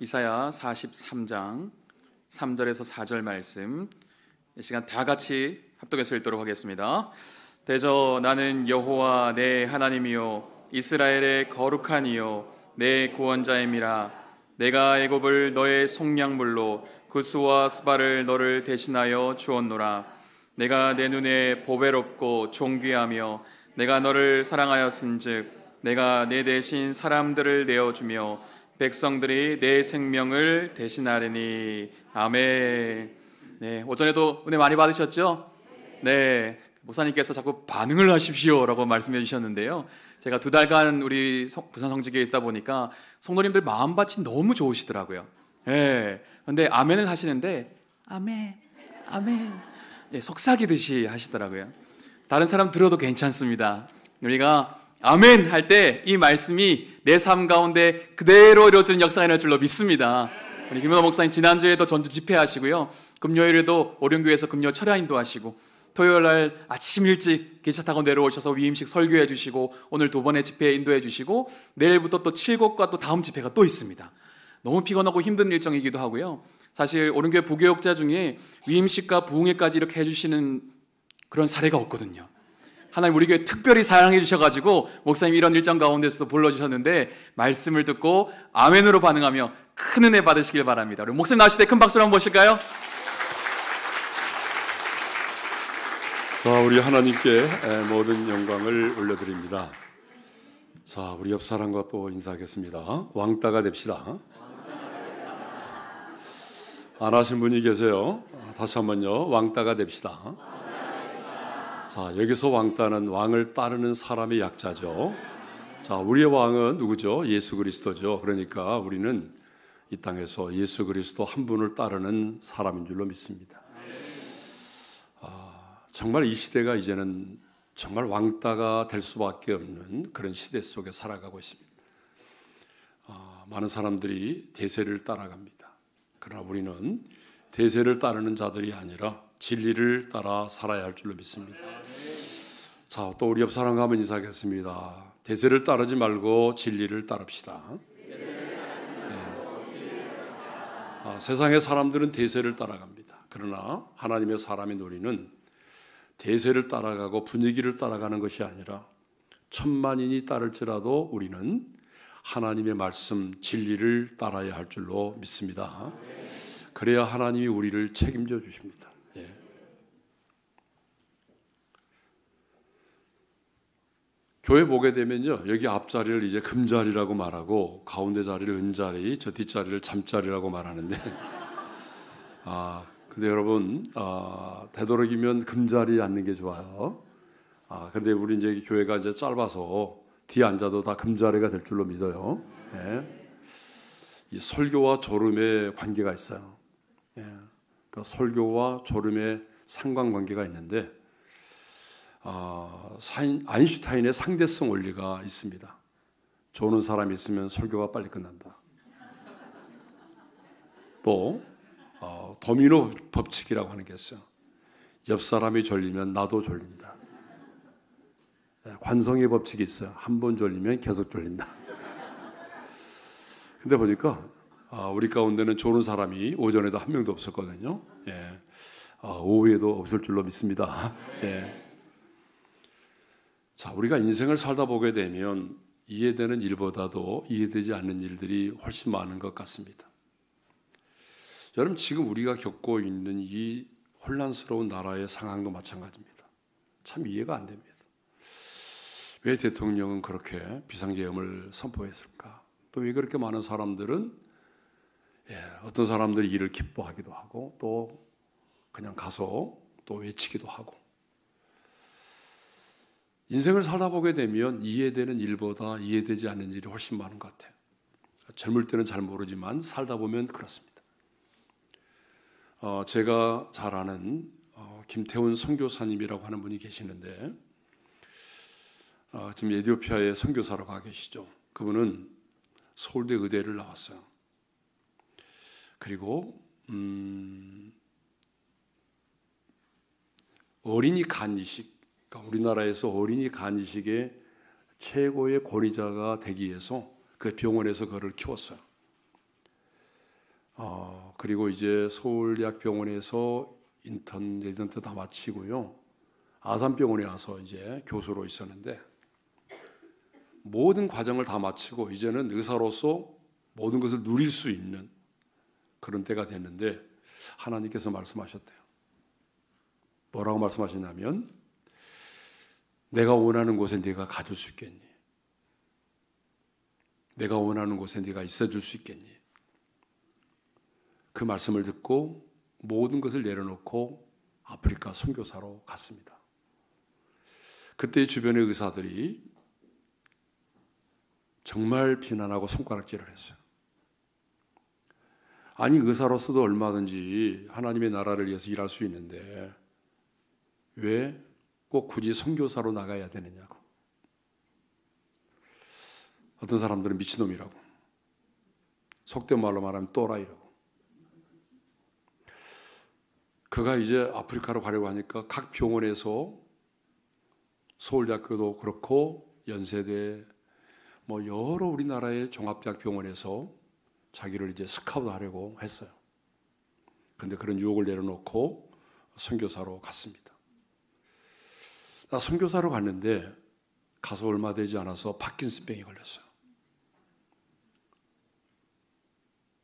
이사야 43장 3절에서 4절 말씀, 이 시간 다 같이 합독해서 읽도록 하겠습니다. 대저 나는 여호와 내 하나님이요 이스라엘의 거룩한 이요 내 구원자임이라. 내가 애굽을 너의 속량물로 구스와 스바를 너를 대신하여 주었노라. 내가 내 눈에 보배롭고 존귀하며 내가 너를 사랑하였은즉 내가 내 대신 사람들을 내어주며 백성들이 내 생명을 대신하리니. 아멘. 네, 오전에도 은혜 많이 받으셨죠? 네, 목사님께서 자꾸 반응을 하십시오라고 말씀해 주셨는데요. 제가 2달간 우리 부산 성직에 있다 보니까 성도님들 마음밭이 너무 좋으시더라고요. 네, 근데 아멘을 하시는데 아멘, 아멘, 네, 속삭이듯이 하시더라고요. 다른 사람 들어도 괜찮습니다. 우리가 아멘 할 때 이 말씀이 내 삶 가운데 그대로 이루어지는 역사가 일어날 줄로 믿습니다. 우리 김현호 목사님 지난주에도 전주 집회하시고요, 금요일에도 오륜교회에서 금요 철야인도 하시고, 토요일날 아침 일찍 기차 타고 내려오셔서 위임식 설교해 주시고, 오늘 2번의 집회에 인도해 주시고, 내일부터 또 7곡과 또 다음 집회가 또 있습니다. 너무 피곤하고 힘든 일정이기도 하고요. 사실 오륜교회 부교역자 중에 위임식과 부흥회까지 이렇게 해주시는 그런 사례가 없거든요. 하나님 우리 교회 특별히 사랑해 주셔가지고 목사님 이런 일정 가운데서도 불러주셨는데, 말씀을 듣고 아멘으로 반응하며 큰 은혜 받으시길 바랍니다. 우리 목사님 나오실 때 큰 박수로 한번 보실까요? 자, 우리 하나님께 모든 영광을 올려드립니다. 자, 우리 옆 사람과 또 인사하겠습니다. 왕따가 됩시다. 안 하신 분이 계세요. 다시 한번요. 왕따가 됩시다. 자, 여기서 왕따는 왕을 따르는 사람의 약자죠. 자, 우리의 왕은 누구죠? 예수 그리스도죠. 그러니까 우리는 이 땅에서 예수 그리스도 한 분을 따르는 사람인 줄로 믿습니다. 정말 이 시대가 이제는 정말 왕따가 될 수밖에 없는 그런 시대 속에 살아가고 있습니다. 많은 사람들이 대세를 따라갑니다. 그러나 우리는 대세를 따르는 자들이 아니라 진리를 따라 살아야 할 줄로 믿습니다. 자, 또 우리 옆 사람과 한번 인사하겠습니다. 대세를 따르지 말고 진리를 따릅시다. 세상의 사람들은 대세를 따라갑니다. 그러나 하나님의 사람인 우리는 대세를 따라가고 분위기를 따라가는 것이 아니라 천만인이 따를지라도 우리는 하나님의 말씀, 진리를 따라야 할 줄로 믿습니다. 그래야 하나님이 우리를 책임져 주십니다. 교회 보게 되면요, 여기 앞자리를 이제 금자리라고 말하고, 가운데 자리를 은자리, 저 뒷자리를 잠자리라고 말하는데, 근데 여러분, 되도록이면 금자리에 앉는 게 좋아요. 근데 우리 이제 교회가 이제 짧아서 뒤에 앉아도 다 금자리가 될 줄로 믿어요. 이 설교와 졸음의 관계가 있어요. 그러니까 설교와 졸음의 상관관계가 있는데, 아인슈타인의 상대성 원리가 있습니다. 조는 사람이 있으면 설교가 빨리 끝난다. 또 도미노 법칙이라고 하는 게 있어요. 옆 사람이 졸리면 나도 졸린다. 관성의 법칙이 있어요. 한 번 졸리면 계속 졸린다. 근데 보니까 우리 가운데는 조는 사람이 오전에도 한 명도 없었거든요. 오후에도 없을 줄로 믿습니다. 자, 우리가 인생을 살다 보게 되면 이해되는 일보다도 이해되지 않는 일들이 훨씬 많은 것 같습니다. 여러분, 지금 우리가 겪고 있는 이 혼란스러운 나라의 상황도 마찬가지입니다. 참 이해가 안 됩니다. 왜 대통령은 그렇게 비상계엄을 선포했을까? 또 왜 그렇게 많은 사람들은 어떤 사람들이 이를 기뻐하기도 하고, 또 그냥 가서 또 외치기도 하고. 인생을 살다 보게 되면 이해되는 일보다 이해되지 않는 일이 훨씬 많은 것 같아요. 젊을 때는 잘 모르지만 살다 보면 그렇습니다. 제가 잘 아는 김태훈 선교사님이라고 하는 분이 계시는데, 지금 에티오피아에 선교사로 가 계시죠. 그분은 서울대 의대를 나왔어요. 그리고 어린이 간이식, 그러니까 우리나라에서 어린이 간이식의 최고의 권위자가 되기 위해서 그 병원에서 그를 키웠어요. 그리고 이제 서울대학병원에서 인턴, 레지던트 다 마치고요. 아산병원에 와서 이제 교수로 있었는데 모든 과정을 다 마치고 이제는 의사로서 모든 것을 누릴 수 있는 그런 때가 됐는데 하나님께서 말씀하셨대요. 뭐라고 말씀하시냐면 내가 원하는 곳에 네가 가줄 수 있겠니? 내가 원하는 곳에 네가 있어줄 수 있겠니? 그 말씀을 듣고 모든 것을 내려놓고 아프리카 선교사로 갔습니다. 그때 주변의 의사들이 정말 비난하고 손가락질을 했어요. 아니 의사로서도 얼마든지 하나님의 나라를 위해서 일할 수 있는데 왜 꼭 굳이 선교사로 나가야 되느냐고. 어떤 사람들은 미친놈이라고, 속된 말로 말하면 또라이라고. 그가 이제 아프리카로 가려고 하니까 각 병원에서 서울대학교도 그렇고 연세대 뭐 여러 우리나라의 종합대학 병원에서 자기를 이제 스카우트 하려고 했어요. 그런데 그런 유혹을 내려놓고 선교사로 갔습니다. 나 선교사로 갔는데 가서 얼마 되지 않아서 파킨슨병에 걸렸어요.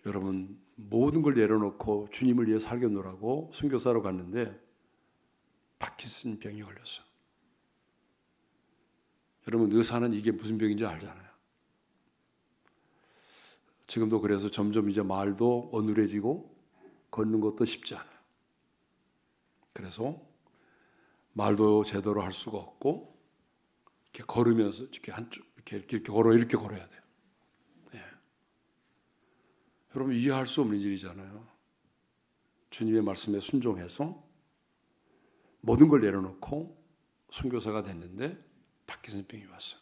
여러분 모든 걸 내려놓고 주님을 위해 살겠노라고 선교사로 갔는데 파킨슨병에 걸렸어요. 여러분 의사는 이게 무슨 병인지 알잖아요. 지금도 그래서 점점 이제 말도 어눌해지고 걷는 것도 쉽지 않아요. 그래서 말도 제대로 할 수가 없고 이렇게 걸으면서 이렇게 한쪽 이렇게 걸어야 돼요. 네. 여러분 이해할 수 없는 일이잖아요. 주님의 말씀에 순종해서 모든 걸 내려놓고 선교사가 됐는데 파킨슨병이 왔어요.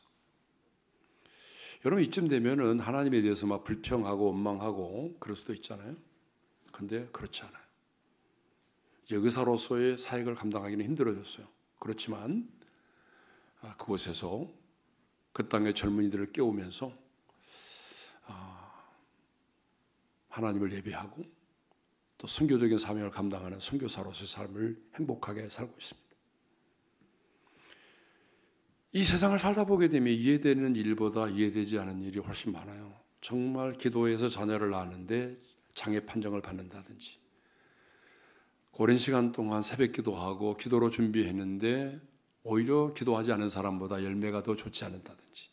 여러분 이쯤 되면은 하나님에 대해서 막 불평하고 원망하고 그럴 수도 있잖아요. 근데 그렇지 않아요. 이제 의사로서의 사역을 감당하기는 힘들어졌어요. 그렇지만 그곳에서 그 땅의 젊은이들을 깨우면서 하나님을 예배하고 또 선교적인 사명을 감당하는 선교사로서의 삶을 행복하게 살고 있습니다. 이 세상을 살다 보게 되면 이해되는 일보다 이해되지 않은 일이 훨씬 많아요. 정말 기도해서 자녀를 낳았는데 장애 판정을 받는다든지, 오랜 시간 동안 새벽 기도하고 기도로 준비했는데 오히려 기도하지 않은 사람보다 열매가 더 좋지 않는다든지,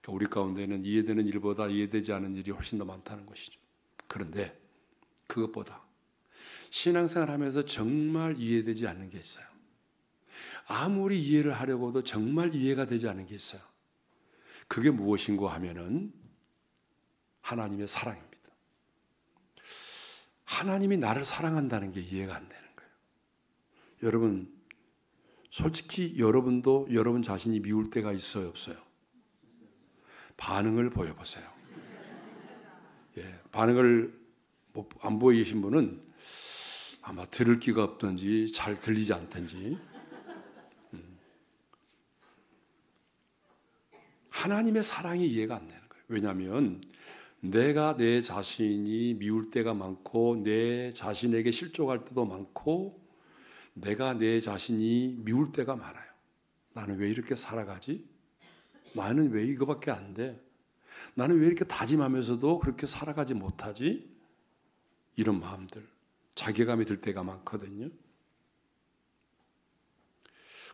그러니까 우리 가운데는 이해되는 일보다 이해되지 않은 일이 훨씬 더 많다는 것이죠. 그런데 그것보다 신앙생활 하면서 정말 이해되지 않는 게 있어요. 아무리 이해를 하려고도 정말 이해가 되지 않는 게 있어요. 그게 무엇인가 하면은 하나님의 사랑입니다. 하나님이 나를 사랑한다는 게 이해가 안 되는 거예요. 여러분, 솔직히 여러분도 여러분 자신이 미울 때가 있어요, 없어요? 반응을 보여보세요. 반응을 안 보이신 분은 아마 들을 기가 없든지 잘 들리지 않든지. 하나님의 사랑이 이해가 안 되는 거예요. 왜냐하면 내가 내 자신이 미울 때가 많고 내 자신에게 실족할 때도 많고 내가 내 자신이 미울 때가 많아요. 나는 왜 이렇게 살아가지? 나는 왜 이거밖에 안 돼? 나는 왜 이렇게 다짐하면서도 그렇게 살아가지 못하지? 이런 마음들, 자괴감이 들 때가 많거든요.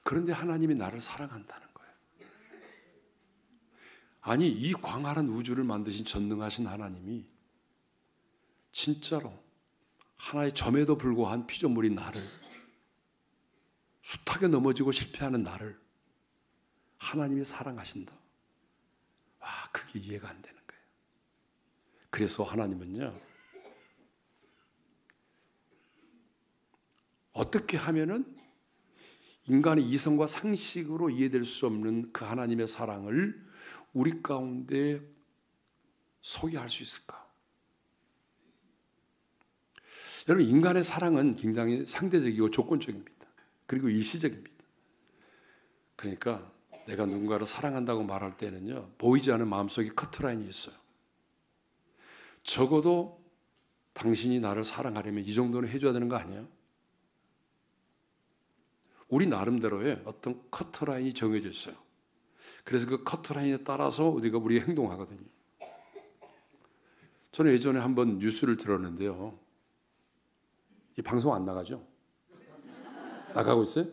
그런데 하나님이 나를 사랑한다는 거예요. 아니, 이 광활한 우주를 만드신 전능하신 하나님이 진짜로 하나의 점에도 불구한 피조물인 나를, 숱하게 넘어지고 실패하는 나를 하나님이 사랑하신다. 와, 그게 이해가 안 되는 거예요. 그래서 하나님은요, 어떻게 하면은 인간의 이성과 상식으로 이해될 수 없는 그 하나님의 사랑을 우리 가운데 소개할 수 있을까? 여러분, 인간의 사랑은 굉장히 상대적이고 조건적입니다. 그리고 일시적입니다. 그러니까 내가 누군가를 사랑한다고 말할 때는요, 보이지 않는 마음속에 커트라인이 있어요. 적어도 당신이 나를 사랑하려면 이 정도는 해줘야 되는 거 아니에요? 우리 나름대로의 어떤 커트라인이 정해져 있어요. 그래서 그 커트라인에 따라서 우리가 행동하거든요. 저는 예전에 한번 뉴스를 들었는데요. 이 방송 안 나가죠? 나가고 있어요?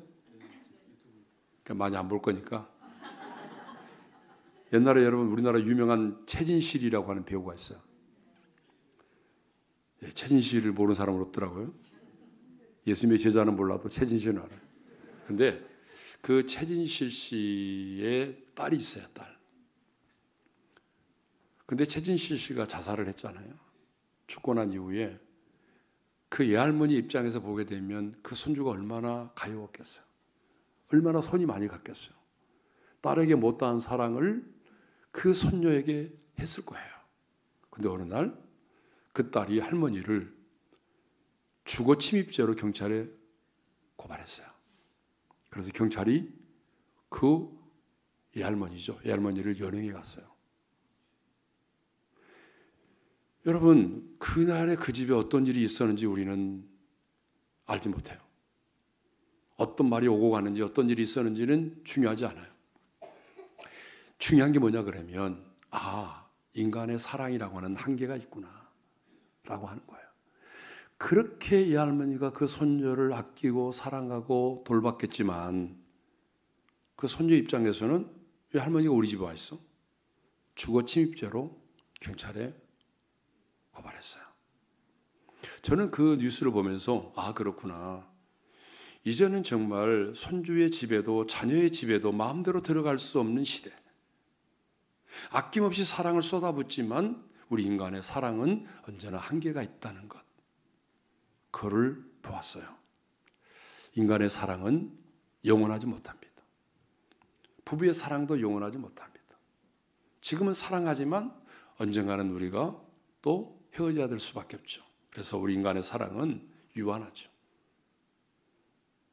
그러니까 많이 안 볼 거니까. 옛날에 여러분 우리나라 유명한 최진실이라고 하는 배우가 있어요. 예, 최진실을 모르는 사람은 없더라고요. 예수님의 제자는 몰라도 최진실은 알아요. 근데 그 최진실 씨의 딸이 있어요, 딸. 근데 최진실 씨가 자살을 했잖아요. 죽고 난 이후에 그 예할머니 입장에서 보게 되면 그 손주가 얼마나 가여웠겠어요. 얼마나 손이 많이 갔겠어요. 딸에게 못다한 사랑을 그 손녀에게 했을 거예요. 근데 어느 날 그 딸이 할머니를 주거 침입죄로 경찰에 고발했어요. 그래서 경찰이 그 예할머니죠. 예할머니를 연행해 갔어요. 여러분, 그날의 그 집에 어떤 일이 있었는지 우리는 알지 못해요. 어떤 말이 오고 가는지 어떤 일이 있었는지는 중요하지 않아요. 중요한 게 뭐냐 그러면 인간의 사랑이라고 하는 한계가 있구나 라고 하는 거예요. 그렇게 이 할머니가 그 손녀를 아끼고 사랑하고 돌봤겠지만 그 손녀 입장에서는 왜 할머니가 우리 집에 와 있어? 주거 침입죄로 경찰에 고발했어요. 저는 그 뉴스를 보면서 그렇구나. 이제는 정말 손주의 집에도 자녀의 집에도 마음대로 들어갈 수 없는 시대. 아낌없이 사랑을 쏟아붓지만 우리 인간의 사랑은 언제나 한계가 있다는 것. 그걸 보았어요. 인간의 사랑은 영원하지 못합니다. 부부의 사랑도 영원하지 못합니다. 지금은 사랑하지만 언젠가는 우리가 또 헤어져야 될 수밖에 없죠. 그래서 우리 인간의 사랑은 유한하죠.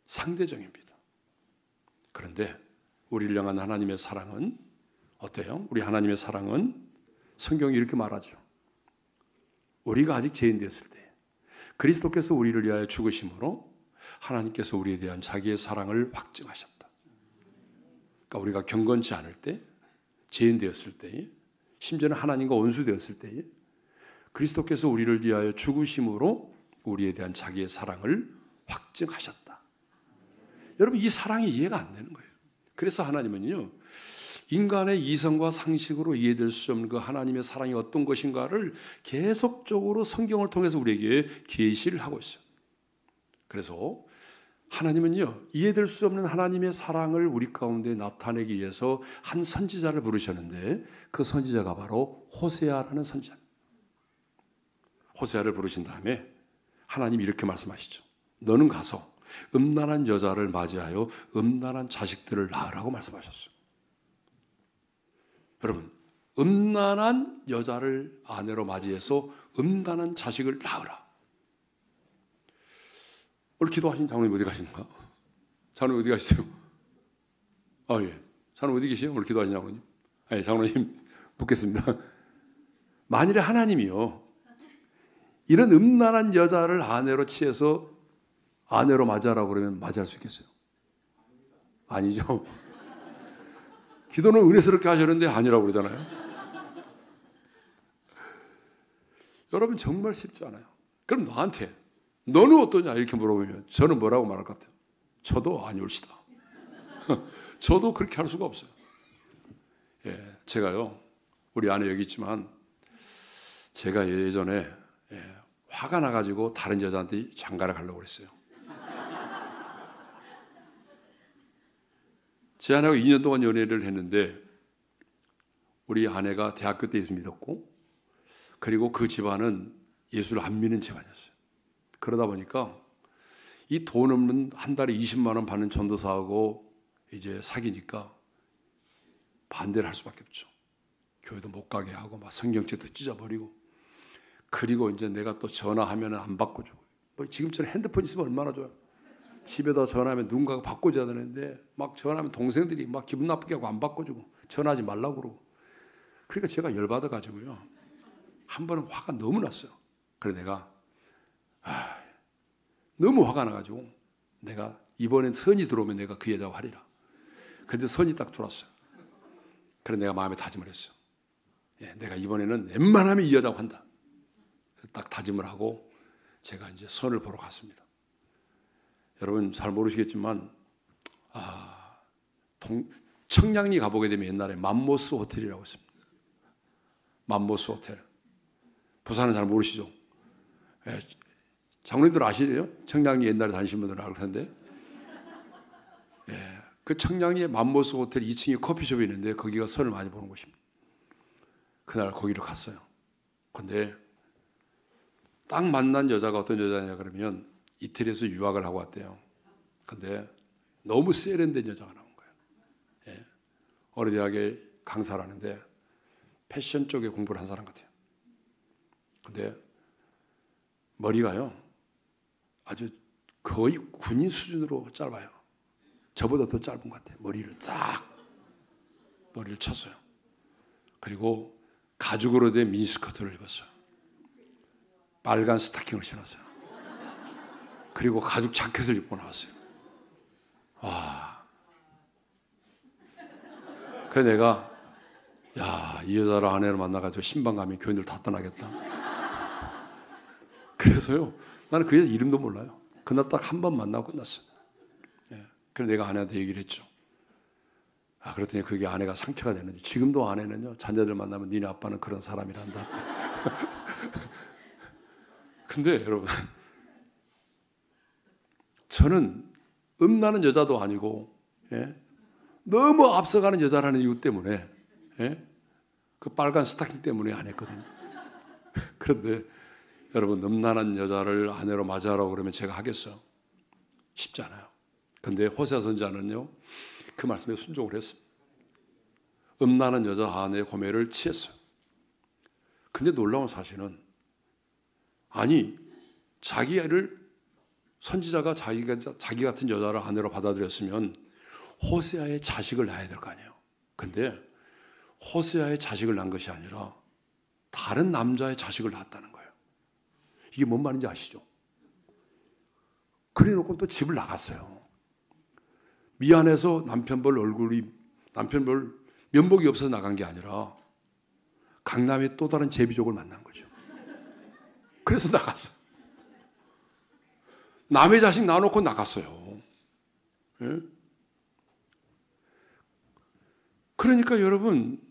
상대적입니다. 그런데 우리를 향한 하나님의 사랑은 어때요? 우리 하나님의 사랑은 성경이 이렇게 말하죠. 우리가 아직 죄인 됐을 때 그리스도께서 우리를 위하여 죽으심으로 하나님께서 우리에 대한 자기의 사랑을 확증하셨다. 그러니까 우리가 경건치 않을 때, 죄인 되었을 때에, 심지어는 하나님과 원수 되었을 때에 그리스도께서 우리를 위하여 죽으심으로 우리에 대한 자기의 사랑을 확증하셨다. 여러분, 이 사랑이 이해가 안 되는 거예요. 그래서 하나님은요, 인간의 이성과 상식으로 이해될 수 없는 그 하나님의 사랑이 어떤 것인가를 계속적으로 성경을 통해서 우리에게 계시를 하고 있어요. 그래서 하나님은요, 이해될 수 없는 하나님의 사랑을 우리 가운데 나타내기 위해서 한 선지자를 부르셨는데 그 선지자가 바로 호세아라는 선지자입니다. 호세아를 부르신 다음에 하나님이 이렇게 말씀하시죠. 너는 가서 음란한 여자를 맞이하여 음란한 자식들을 낳으라고 말씀하셨어요. 여러분, 음란한 여자를 아내로 맞이해서 음란한 자식을 낳으라. 오늘 기도하신 장로님 어디 가시는가? 장로님 어디 가시세요? 예. 장로님 어디 계세요? 오늘 기도하신 장로님? 장로님 묻겠습니다. 만일에 하나님이요, 이런 음란한 여자를 아내로 취해서 아내로 맞이하라고 그러면 맞이할 수 있겠어요? 아니죠. 기도는 은혜스럽게 하셨는데 아니라고 그러잖아요. 여러분, 정말 쉽지 않아요. 그럼 나한테 너는 어떠냐 이렇게 물어보면 저는 뭐라고 말할 것 같아요? 저도 아니올시다. 저도 그렇게 할 수가 없어요. 제가요, 우리 아내 여기 있지만 제가 예전에 화가 나가지고 다른 여자한테 장가를 가려고 그랬어요. 제 아내하고 2년 동안 연애를 했는데 우리 아내가 대학교 때 예수 믿었고 그리고 그 집안은 예수를 안 믿는 집안이었어요. 그러다 보니까 이 돈 없는 한 달에 20만 원 받는 전도사하고 이제 사귀니까 반대를 할 수밖에 없죠. 교회도 못 가게 하고 막 성경책도 찢어버리고 그리고 이제 내가 또 전화하면 안 바꿔주고 지금처럼 핸드폰 있으면 얼마나 좋아요. 집에다 전화하면 누군가가 바꿔줘야 되는데 막 전화하면 동생들이 막 기분 나쁘게 하고 안 바꿔주고 전화하지 말라고 그러고 그러니까 제가 열받아가지고요. 한 번은 화가 너무 났어요. 그래서 내가 너무 화가 나가지고 내가 이번엔 선이 들어오면 내가 그 여자와 하리라. 근데 선이 딱 들어왔어요. 그래서 내가 마음에 다짐을 했어요. 내가 이번에는 웬만하면 이 여자와 한다. 딱 다짐을 하고 제가 이제 선을 보러 갔습니다. 여러분 잘 모르시겠지만 청량리 가보게 되면 옛날에 맘모스 호텔이라고 있습니다. 맘모스 호텔. 부산은 잘 모르시죠? 장로님들 아시죠? 청량리 옛날에 다니신 분들은 알 텐데. 그 청량리에 맘모스 호텔 2층에 커피숍이 있는데 거기가 선을 많이 보는 곳입니다. 그날 거기로 갔어요. 근데 딱 만난 여자가 어떤 여자냐 그러면 이태리에서 유학을 하고 왔대요. 근데 너무 세련된 여자가 나온 거예요. 어느 대학에 강사를 하는데 패션 쪽에 공부를 한 사람 같아요. 근데 머리가요 아주 거의 군인 수준으로 짧아요. 저보다 더 짧은 것 같아요. 머리를 쳤어요. 그리고 가죽으로 된 미니스커트를 입었어요. 빨간 스타킹을 신었어요. 그리고 가죽 자켓을 입고 나왔어요. 그래서 내가 이 여자를 아내로 만나가지고 신방감이 교인들 다 떠나겠다. 그래서요 나는 그 여자 이름도 몰라요. 그날 딱 한 번 만나고 끝났어요. 그래서 내가 아내한테 얘기를 했죠. 그랬더니 그게 아내가 상처가 되는지 지금도 아내는요 자녀들 만나면 니네 아빠는 그런 사람이란다. 근데 여러분 저는 음나는 여자도 아니고 너무 앞서가는 여자라는 이유 때문에 그 빨간 스타킹 때문에 안 했거든요. 그런데 여러분 음란한 여자를 아내로 맞이하라고 그러면 제가 하겠어요? 쉽지 않아요. 근데 호세아 선지자는요 그 말씀에 순종을 했습니다. 음란한 여자 아내의 고매를 취했어요. 근데 놀라운 사실은 선지자가 자기 같은 여자를 아내로 받아들였으면 호세아의 자식을 낳아야 될 거 아니에요. 근데 호세아의 자식을 낳은 것이 아니라 다른 남자의 자식을 낳았다는 거예요. 이게 뭔 말인지 아시죠? 그래 놓고 또 집을 나갔어요. 미안해서 남편 볼 면목이 없어서 나간 게 아니라 강남의 또 다른 제비족을 만난 거죠. 그래서 나갔어요. 남의 자식 낳아놓고 나갔어요. 그러니까 여러분,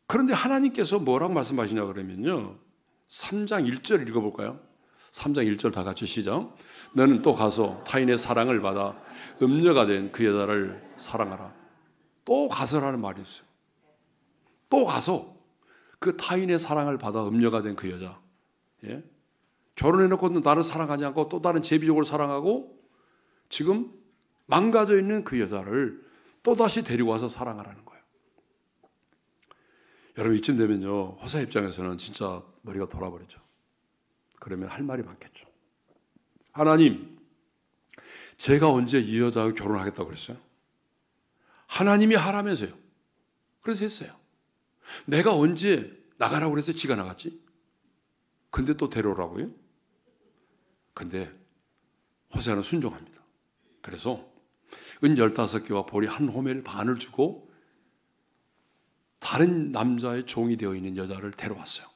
그런데 하나님께서 뭐라고 말씀하시냐 그러면요 3장 1절 읽어볼까요? 3장 1절 다 같이 시작. 너는 또 가서 타인의 사랑을 받아 음녀가 된 그 여자를 사랑하라. 또 가서라는 말이 있어요. 또 가서 그 타인의 사랑을 받아 음녀가 된 그 여자. 결혼해놓고도 나를 사랑하지 않고 또 다른 제비족을 사랑하고 지금 망가져 있는 그 여자를 또다시 데리고 와서 사랑하라는 거예요. 여러분 이쯤 되면요 호세 입장에서는 진짜 머리가 돌아버리죠. 그러면 할 말이 많겠죠. 하나님, 제가 언제 이 여자와 결혼하겠다고 그랬어요? 하나님이 하라면서요. 그래서 했어요. 내가 언제 나가라고 그랬어요? 지가 나갔지? 근데 또 데려오라고요? 근데 호세아는 순종합니다. 그래서 은 15개와 보리 한 호멜 반을 주고 다른 남자의 종이 되어 있는 여자를 데려왔어요.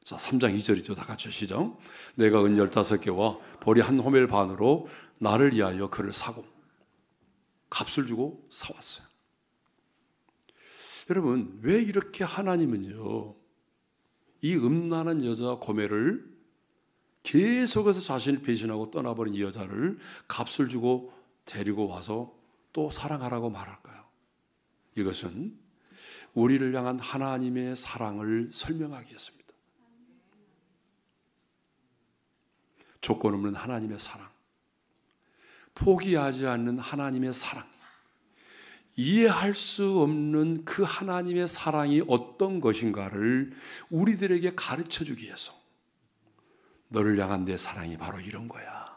자, 3장 2절이죠. 다 같이 시작. 내가 은 15개와 보리 한 호멜 반으로 나를 위하여 그를 사고 값을 주고 사왔어요. 여러분, 왜 이렇게 하나님은요 이 음란한 여자 고매를 계속해서 자신을 배신하고 떠나버린 이 여자를 값을 주고 데리고 와서 또 사랑하라고 말할까요? 이것은 우리를 향한 하나님의 사랑을 설명하기 위해서입니다. 조건 없는 하나님의 사랑, 포기하지 않는 하나님의 사랑, 이해할 수 없는 그 하나님의 사랑이 어떤 것인가를 우리들에게 가르쳐 주기 위해서 너를 향한 내 사랑이 바로 이런 거야.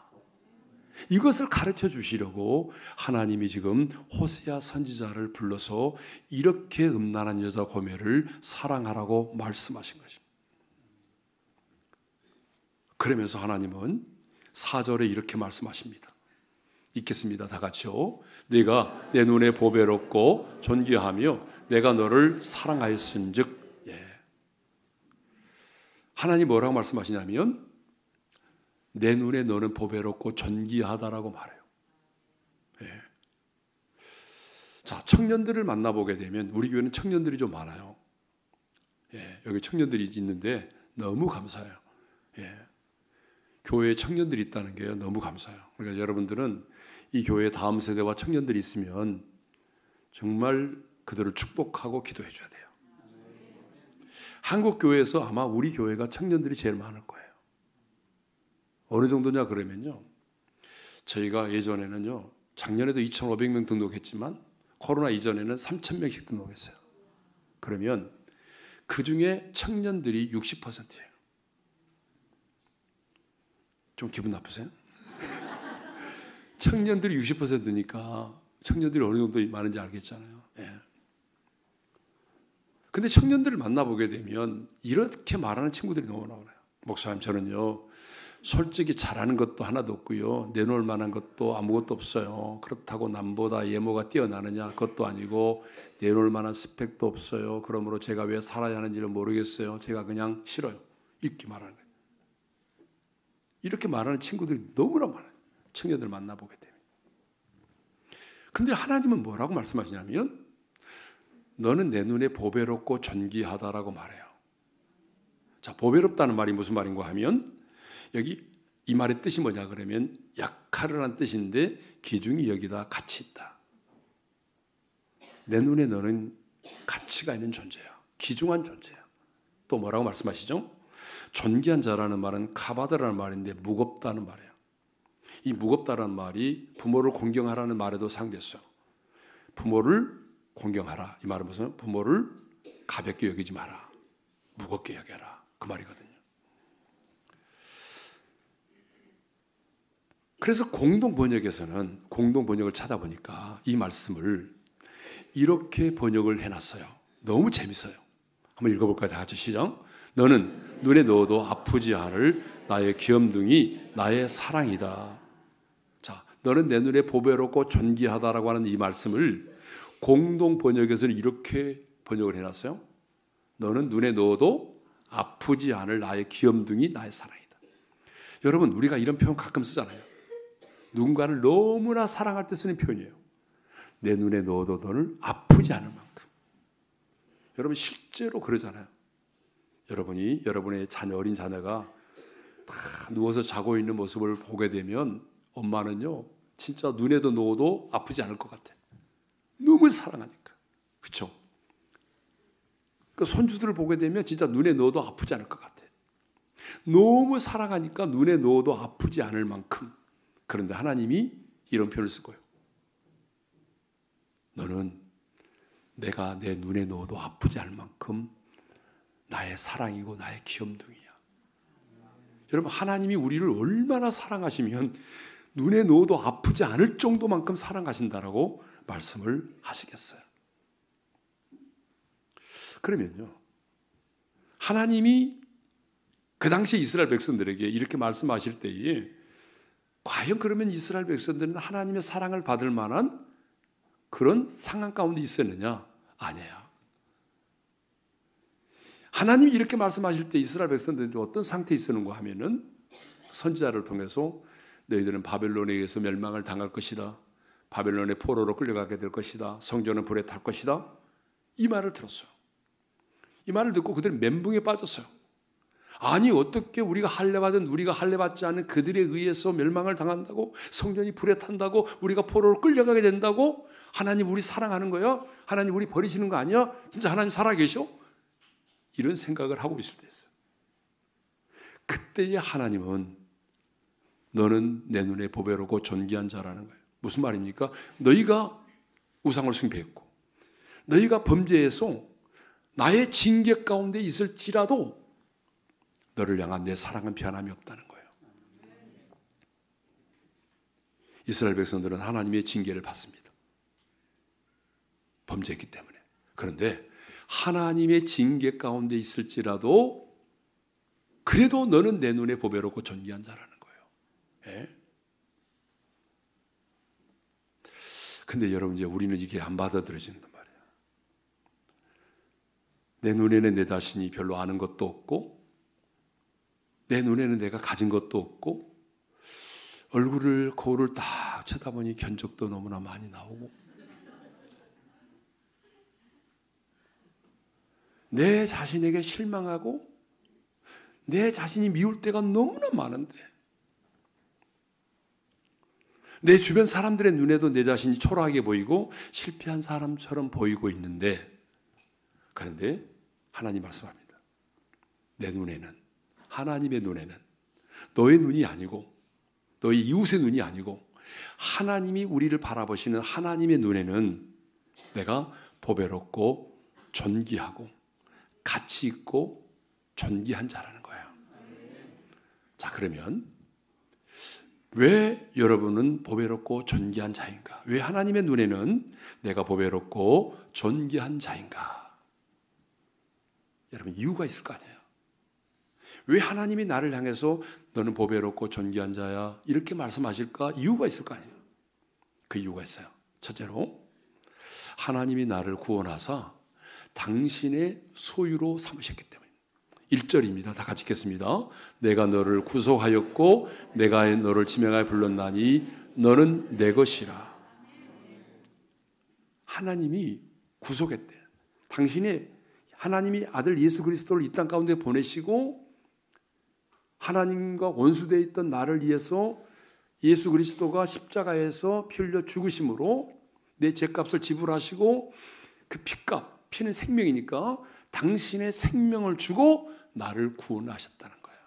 이것을 가르쳐 주시려고 하나님이 지금 호세아 선지자를 불러서 이렇게 음란한 여자 고매를 사랑하라고 말씀하신 것입니다. 그러면서 하나님은 4절에 이렇게 말씀하십니다. 읽겠습니다. 다 같이요. 네가 내 눈에 보배롭고 존귀하며 내가 너를 사랑하였은즉. 예. 하나님 뭐라고 말씀하시냐면 내 눈에 너는 보배롭고 존귀하다라고 말해요. 예. 자, 청년들을 만나보게 되면 우리 교회는 청년들이 좀 많아요. 예, 여기 청년들이 있는데 너무 감사해요. 예. 교회에 청년들이 있다는 게 너무 감사해요. 그러니까 여러분들은 이 교회의 다음 세대와 청년들이 있으면 정말 그들을 축복하고 기도해 줘야 돼요. 한국 교회에서 아마 우리 교회가 청년들이 제일 많을 거예요. 어느 정도냐 그러면요. 저희가 예전에는요. 작년에도 2,500명 등록했지만 코로나 이전에는 3,000명씩 등록했어요. 그러면 그 중에 청년들이 60%예요. 좀 기분 나쁘세요? 청년들이 60%니까 청년들이 어느 정도 많은지 알겠잖아요. 예. 근데 청년들을 만나보게 되면 이렇게 말하는 친구들이 너무 나와요. 목사님, 저는요, 솔직히 잘하는 것도 하나도 없고요, 내놓을 만한 것도 아무것도 없어요. 그렇다고 남보다 예모가 뛰어나느냐? 그것도 아니고 내놓을 만한 스펙도 없어요. 그러므로 제가 왜 살아야 하는지를 모르겠어요. 제가 그냥 싫어요. 이렇게 말하는 거예요. 이렇게 말하는 친구들이 너무나 많아요. 청년들 만나보게 되면. 근데 하나님은 뭐라고 말씀하시냐면 너는 내 눈에 보배롭고 존귀하다라고 말해요. 자, 보배롭다는 말이 무슨 말인가 하면 여기 이 말의 뜻이 뭐냐 그러면 약하라는 뜻인데 기중이 여기다 가치 있다. 내 눈에 너는 가치가 있는 존재야. 귀중한 존재야. 또 뭐라고 말씀하시죠? 존귀한 자라는 말은 카바드라는 말인데 무겁다는 말이에요. 이 무겁다라는 말이 부모를 공경하라는 말에도 상대했어요. 부모를 공경하라. 이 말은 무슨? 부모를 가볍게 여기지 마라. 무겁게 여겨라. 그 말이거든요. 그래서 공동 번역에서는 공동 번역을 찾아보니까 이 말씀을 이렇게 번역을 해놨어요. 너무 재밌어요. 한번 읽어볼까요? 다 같이 시작. 너는 눈에 넣어도 아프지 않을 나의 귀염둥이 나의 사랑이다. 자, 너는 내 눈에 보배롭고 존귀하다라고 하는 이 말씀을 공동 번역에서는 이렇게 번역을 해놨어요. 너는 눈에 넣어도 아프지 않을 나의 귀염둥이 나의 사랑이다. 여러분, 우리가 이런 표현 가끔 쓰잖아요. 누군가를 너무나 사랑할 때 쓰는 표현이에요. 내 눈에 넣어도 너를 아프지 않을 만큼. 여러분 실제로 그러잖아요. 여러분이 여러분의 자녀, 어린 자녀가 다 누워서 자고 있는 모습을 보게 되면 엄마는요 진짜 눈에도 넣어도 아프지 않을 것 같아. 너무 사랑하니까. 그렇죠? 그 손주들을 보게 되면 진짜 눈에 넣어도 아프지 않을 것 같아. 너무 사랑하니까 눈에 넣어도 아프지 않을 만큼. 그런데 하나님이 이런 표현을 쓸 거예요. 너는 내가 내 눈에 넣어도 아프지 않을 만큼 나의 사랑이고 나의 귀염둥이야. 여러분, 하나님이 우리를 얼마나 사랑하시면 눈에 넣어도 아프지 않을 정도만큼 사랑하신다라고 말씀을 하시겠어요. 그러면요, 하나님이 그 당시 이스라엘 백성들에게 이렇게 말씀하실 때에 과연 그러면 이스라엘 백성들은 하나님의 사랑을 받을 만한 그런 상황 가운데 있었느냐? 아니야. 하나님이 이렇게 말씀하실 때 이스라엘 백성들이 어떤 상태에 있었는가 하면은 선지자를 통해서 너희들은 바벨론에 의해서 멸망을 당할 것이다. 바벨론의 포로로 끌려가게 될 것이다. 성전은 불에 탈 것이다. 이 말을 들었어요. 이 말을 듣고 그들은 멘붕에 빠졌어요. 아니, 어떻게 우리가 할례받은 우리가 할례받지 않은 그들에 의해서 멸망을 당한다고, 성전이 불에 탄다고, 우리가 포로로 끌려가게 된다고? 하나님 우리 사랑하는 거야? 하나님 우리 버리시는 거 아니야? 진짜 하나님 살아계셔? 이런 생각을 하고 있을 때였어요. 그때의 하나님은 너는 내 눈에 보배롭고 존귀한 자라는 거예요. 무슨 말입니까? 너희가 우상을 숭배했고 너희가 범죄해서 나의 징계 가운데 있을지라도 너를 향한 내 사랑은 변함이 없다는 거예요. 이스라엘 백성들은 하나님의 징계를 받습니다. 범죄했기 때문에. 그런데 하나님의 징계 가운데 있을지라도 그래도 너는 내 눈에 보배롭고 존귀한 자라는 거예요. 예? 근데 여러분, 이제 우리는 이게 안 받아들여진단 말이에요. 내 눈에는 내 자신이 별로 아는 것도 없고, 내 눈에는 내가 가진 것도 없고, 얼굴을, 거울을 딱 쳐다보니 견적도 너무나 많이 나오고, 내 자신에게 실망하고 내 자신이 미울 때가 너무나 많은데, 내 주변 사람들의 눈에도 내 자신이 초라하게 보이고 실패한 사람처럼 보이고 있는데, 그런데 하나님 말씀합니다. 내 눈에는, 하나님의 눈에는, 너의 눈이 아니고 너의 이웃의 눈이 아니고 하나님이 우리를 바라보시는 하나님의 눈에는 내가 보배롭고 존귀하고 가치 있고 존귀한 자라는 거예요. 자, 그러면 왜 여러분은 보배롭고 존귀한 자인가? 왜 하나님의 눈에는 내가 보배롭고 존귀한 자인가? 여러분, 이유가 있을 거 아니에요. 왜 하나님이 나를 향해서 너는 보배롭고 존귀한 자야 이렇게 말씀하실까? 이유가 있을 거 아니에요. 그 이유가 있어요. 첫째로, 하나님이 나를 구원하사 당신의 소유로 삼으셨기 때문입니다. 1절입니다. 다 같이 읽겠습니다. 내가 너를 구속하였고 내가 너를 지명하여 불렀나니 너는 내 것이라. 하나님이 구속했대. 하나님이 아들 예수 그리스도를 이 땅 가운데 보내시고 하나님과 원수되어 있던 나를 위해서 예수 그리스도가 십자가에서 피 흘려 죽으심으로 내 죄값을 지불하시고, 그 피값, 피는 생명이니까 당신의 생명을 주고 나를 구원하셨다는 거예요.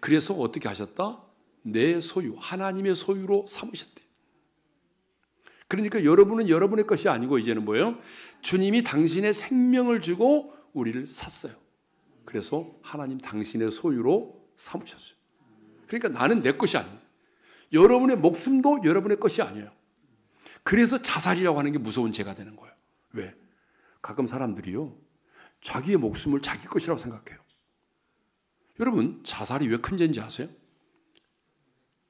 그래서 어떻게 하셨다? 내 소유, 하나님의 소유로 삼으셨대. 그러니까 여러분은 여러분의 것이 아니고 이제는 뭐예요? 주님이 당신의 생명을 주고 우리를 샀어요. 그래서 하나님 당신의 소유로 삼으셨어요. 그러니까 나는 내 것이 아니에요. 여러분의 목숨도 여러분의 것이 아니에요. 그래서 자살이라고 하는 게 무서운 죄가 되는 거예요. 왜? 가끔 사람들이요, 자기의 목숨을 자기 것이라고 생각해요. 여러분, 자살이 왜 큰 죄인지 아세요?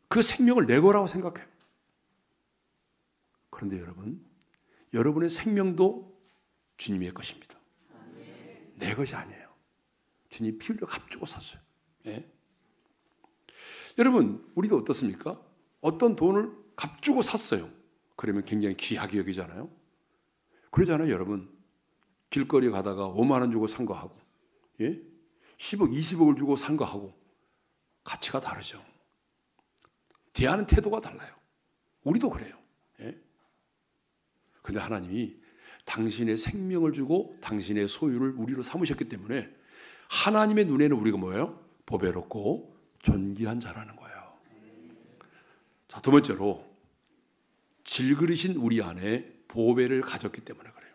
그 생명을 내 거라고 생각해요. 그런데 여러분, 여러분의 생명도 주님의 것입니다. 내 것이 아니에요. 주님 피 흘려 값주고 샀어요. 예? 여러분, 우리도 어떻습니까? 어떤 돈을 값주고 샀어요. 그러면 굉장히 귀하게 여기잖아요. 그러잖아요, 여러분. 길거리 가다가 5만 원 주고 산 거 하고, 예? 10억, 20억을 주고 산 거 하고 가치가 다르죠. 대하는 태도가 달라요. 우리도 그래요. 예? 근데 하나님이 당신의 생명을 주고 당신의 소유를 우리로 삼으셨기 때문에 하나님의 눈에는 우리가 뭐예요? 보배롭고 존귀한 자라는 거예요. 자, 두 번째로, 질그리신 우리 안에 보배를 가졌기 때문에 그래요.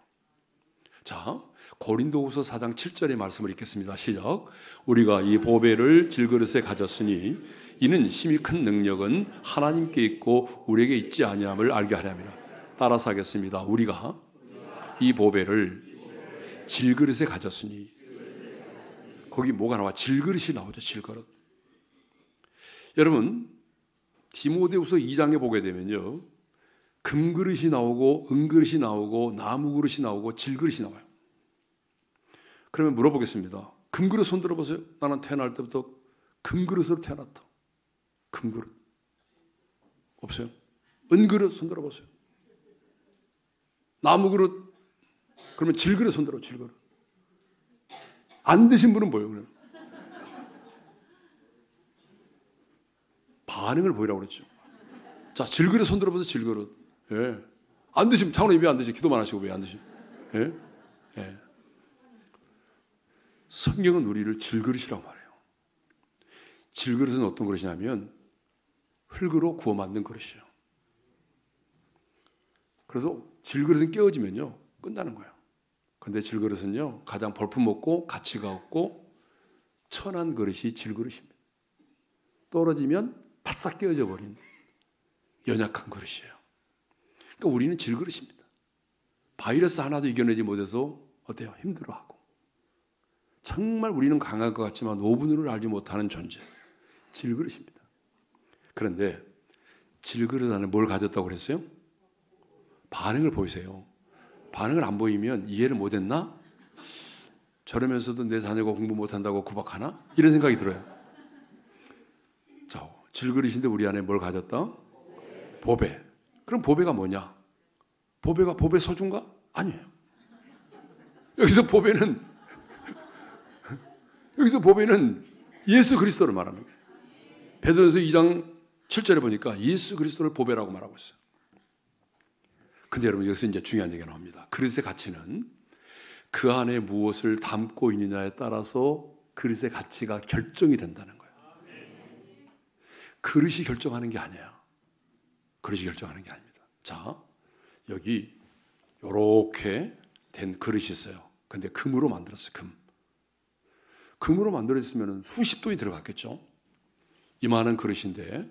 자, 고린도후서 4장 7절의 말씀을 읽겠습니다. 시작. 우리가 이 보배를 질그릇에 가졌으니 이는 심히 큰 능력은 하나님께 있고 우리에게 있지 아니함을 알게 하렵니다. 따라서 하겠습니다. 우리가 이 보배를 질그릇에 가졌으니, 거기 뭐가 나와? 질그릇이 나오죠. 질그릇. 여러분, 디모데후서 2장에 보게 되면요, 금그릇이 나오고 은그릇이 나오고 나무그릇이 나오고 질그릇이 나와요. 그러면 물어보겠습니다. 금그릇 손 들어보세요. 나는 태어날 때부터 금그릇으로 태어났다. 금그릇 없어요? 은그릇 손 들어보세요. 나무그릇, 그러면 질그릇 손 들어. 질그릇. 안 드신 분은 뭐예요? 그러면? 반응을 보이라고 그랬죠. 자, 질그릇 손 들어보세요. 질그릇. 예. 안 드시면, 장로님 왜 안 드시죠? 기도만 하시고 왜 안 드시죠? 예? 예. 성경은 우리를 질그릇이라고 말해요. 질그릇은 어떤 그릇이냐면 흙으로 구워 만든 그릇이에요. 그래서 질그릇은 깨어지면요, 끝나는 거예요. 근데 질그릇은요, 가장 볼품없고 가치가 없고 천한 그릇이 질그릇입니다. 떨어지면 바싹 깨어져 버린 연약한 그릇이에요. 그러니까 우리는 질그릇입니다. 바이러스 하나도 이겨내지 못해서 어때요? 힘들어하고. 정말 우리는 강할 것 같지만 5분을 알지 못하는 존재, 질그릇입니다. 그런데 질그릇 안에 뭘 가졌다고 그랬어요? 반응을 보이세요. 반응을 안 보이면 이해를 못했나? 저러면서도 내 자녀가 공부 못한다고 구박하나? 이런 생각이 들어요. 자, 질그릇인데 우리 안에 뭘 가졌다? 보배. 그럼 보배가 뭐냐? 보배가 보배 소중가? 아니에요. 여기서 보배는 예수 그리스도를 말하는 거예요. 베드로전서 2장 7절에 보니까 예수 그리스도를 보배라고 말하고 있어요. 근데 여러분 여기서 이제 중요한 얘기가 나옵니다. 그릇의 가치는 그 안에 무엇을 담고 있느냐에 따라서 그릇의 가치가 결정이 된다는 거예요. 그릇이 결정하는 게 아니에요. 그릇이 결정하는 게 아닙니다. 자, 여기 이렇게 된 그릇이 있어요. 근데 금으로 만들었어요. 금으로 만들어졌으면 수십 돈이 들어갔겠죠. 이만한 그릇인데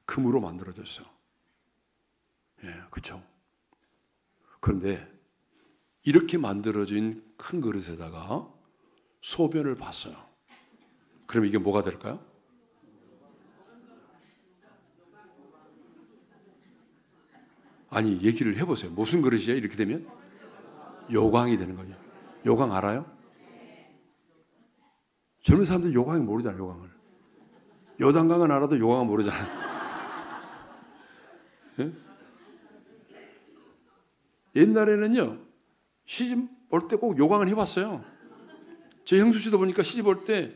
금으로 만들어졌어요. 예, 그렇죠. 그런데 이렇게 만들어진 큰 그릇에다가 소변을 봤어요. 그럼 이게 뭐가 될까요? 아니, 얘기를 해보세요. 무슨 그릇이야? 이렇게 되면 요광이 되는 거죠. 요광 알아요? 젊은 사람들이 요광이 모르잖아요. 요광을. 요단강은 알아도 요광은 모르잖아요. 예? 옛날에는요, 시집 올 때 꼭 요광을 해봤어요. 제 형수 씨도 보니까 시집 올 때,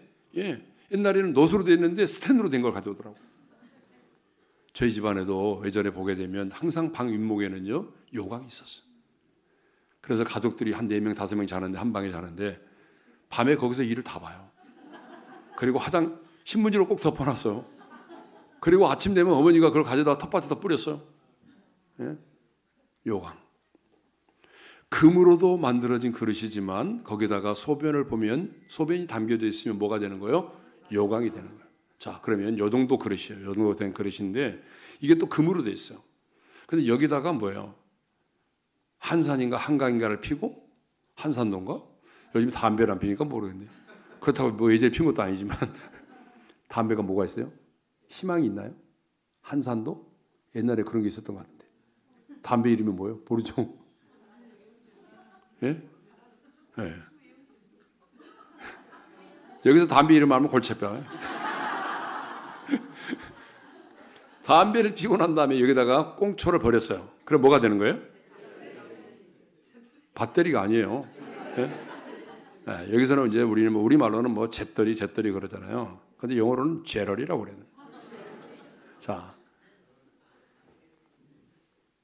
옛날에는 놋으로 돼 있는데 스텐으로 된 걸 가져오더라고요. 저희 집안에도 예전에 보게 되면 항상 방 윗목에는요, 요광이 있었어요. 그래서 가족들이 한 4명, 5명 자는데, 한 방에 자는데, 밤에 거기서 일을 다 봐요. 그리고 신문지로 꼭 덮어놨어요. 그리고 아침 되면 어머니가 그걸 가져다가 텃밭에다 뿌렸어요. 예? 요광. 금으로도 만들어진 그릇이지만 거기다가 소변을 보면 소변이 담겨져 있으면 뭐가 되는 거예요? 요광이 되는 거예요. 자, 그러면 요 정도 그릇이에요. 요 정도 된 그릇인데 이게 또 금으로 돼 있어요. 근데 여기다가 뭐예요? 한산인가 한강인가를 피고 한산도인가? 요즘 담배를 안 피니까 모르겠네요. 그렇다고 뭐 예전에 핀 것도 아니지만 담배가 뭐가 있어요? 희망이 있나요? 한산도? 옛날에 그런 게 있었던 것 같은데. 담배 이름이 뭐예요? 모르죠? 예? 예. 여기서 담배 이름 알면 골치 아파요. 담배를 피고 난 다음에 여기다가 꽁초를 버렸어요. 그럼 뭐가 되는 거예요? 밧데리가 아니에요. 예? 예, 여기서는 이제 우리말로는 뭐 잿더리 그러잖아요. 근데 영어로는 제럴이라고 그래요. 자,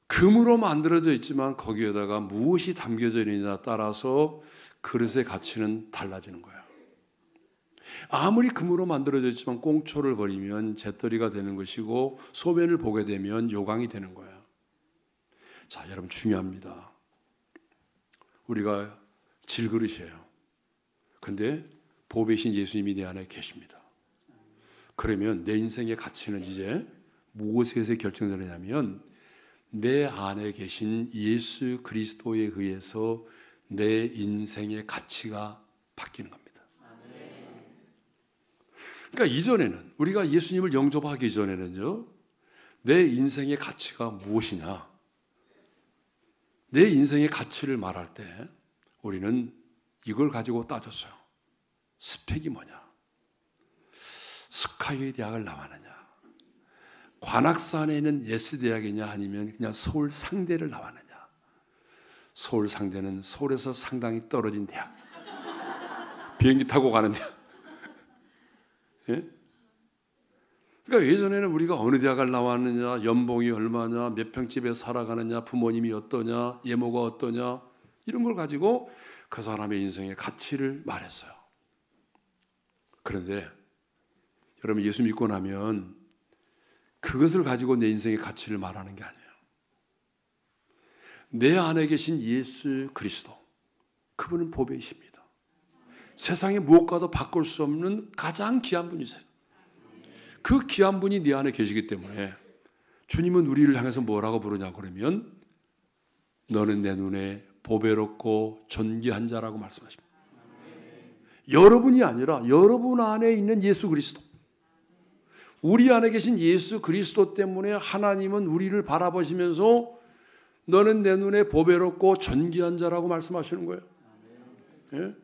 금으로 만들어져 있지만 거기에다가 무엇이 담겨져 있느냐에 따라서 그릇의 가치는 달라지는 거예요. 아무리 금으로 만들어져 있지만 꽁초를 버리면 잿더리가 되는 것이고 소변을 보게 되면 요광이 되는 거예요. 자, 여러분 중요합니다. 우리가 질그릇이에요. 근데 보배신 예수님이 내 안에 계십니다. 그러면 내 인생의 가치는 이제 무엇에서 결정되느냐면 내 안에 계신 예수 그리스도에 의해서 내 인생의 가치가 바뀌는 겁니다. 그러니까 이전에는 우리가 예수님을 영접하기 전에는요, 내 인생의 가치가 무엇이냐? 내 인생의 가치를 말할 때 우리는 이걸 가지고 따졌어요. 스펙이 뭐냐? 스카이 대학을 나왔느냐? 관악산에 있는 예스대학이냐? 아니면 그냥 서울 상대를 나왔느냐? 서울 상대는 서울에서 상당히 떨어진 대학. 비행기 타고 가는 대학. 예? 그러니까 예전에는 우리가 어느 대학을 나왔느냐, 연봉이 얼마냐, 몇 평집에 살아가느냐, 부모님이 어떠냐, 예모가 어떠냐, 이런 걸 가지고 그 사람의 인생의 가치를 말했어요. 그런데 여러분 예수 믿고 나면 그것을 가지고 내 인생의 가치를 말하는 게 아니에요. 내 안에 계신 예수 그리스도, 그분은 보배이십니다. 세상에 무엇과도 바꿀 수 없는 가장 귀한 분이세요. 그 귀한 분이 네 안에 계시기 때문에 주님은 우리를 향해서 뭐라고 부르냐 그러면 너는 내 눈에 보배롭고 존귀한 자라고 말씀하십니다. 여러분이 아니라 여러분 안에 있는 예수 그리스도, 우리 안에 계신 예수 그리스도 때문에 하나님은 우리를 바라보시면서 너는 내 눈에 보배롭고 존귀한 자라고 말씀하시는 거예요. 예?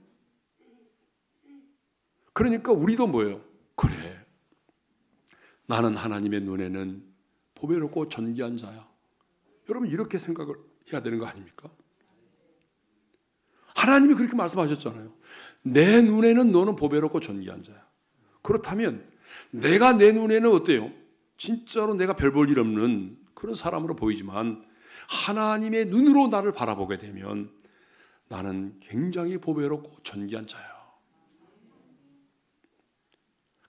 그러니까 우리도 뭐예요? 그래, 나는 하나님의 눈에는 보배롭고 존귀한 자야. 여러분 이렇게 생각을 해야 되는 거 아닙니까? 하나님이 그렇게 말씀하셨잖아요. 내 눈에는 너는 보배롭고 존귀한 자야. 그렇다면 내가 내 눈에는 어때요? 진짜로 내가 별 볼 일 없는 그런 사람으로 보이지만 하나님의 눈으로 나를 바라보게 되면 나는 굉장히 보배롭고 존귀한 자야.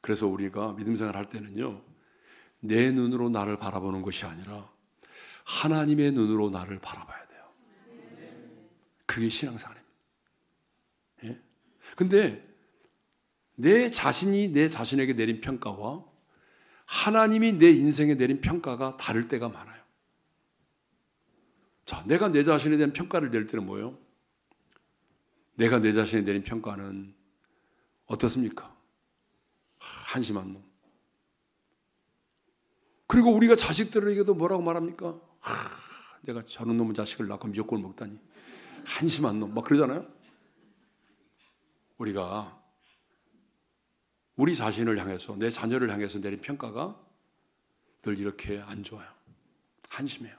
그래서 우리가 믿음 생활 할 때는요, 내 눈으로 나를 바라보는 것이 아니라 하나님의 눈으로 나를 바라봐야 돼요. 그게 신앙생활입니다. 예? 근데 내 자신이 내 자신에게 내린 평가와 하나님이 내 인생에 내린 평가가 다를 때가 많아요. 자, 내가 내 자신에 대한 평가를 낼 때는 뭐예요? 내가 내 자신에 내린 평가는 어떻습니까? 한심한 놈. 그리고 우리가 자식들에게도 뭐라고 말합니까? 내가 저런 놈의 자식을 낳고 미역국을 먹다니 한심한 놈 막 그러잖아요. 우리가 우리 자신을 향해서, 내 자녀를 향해서 내린 평가가 늘 이렇게 안 좋아요. 한심해요.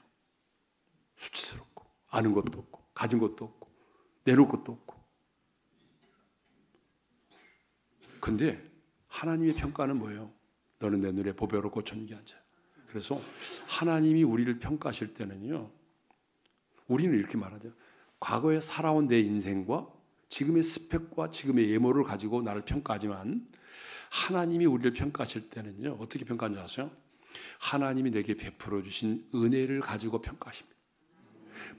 수치스럽고 아는 것도 없고 가진 것도 없고 내놓을 것도 없고. 근데 하나님의 평가는 뭐예요? 너는 내 눈에 보배롭고 존귀한 자야. 그래서 하나님이 우리를 평가하실 때는요, 우리는 이렇게 말하죠. 과거에 살아온 내 인생과 지금의 스펙과 지금의 예모를 가지고 나를 평가하지만 하나님이 우리를 평가하실 때는요, 어떻게 평가하는지 아세요? 하나님이 내게 베풀어 주신 은혜를 가지고 평가하십니다.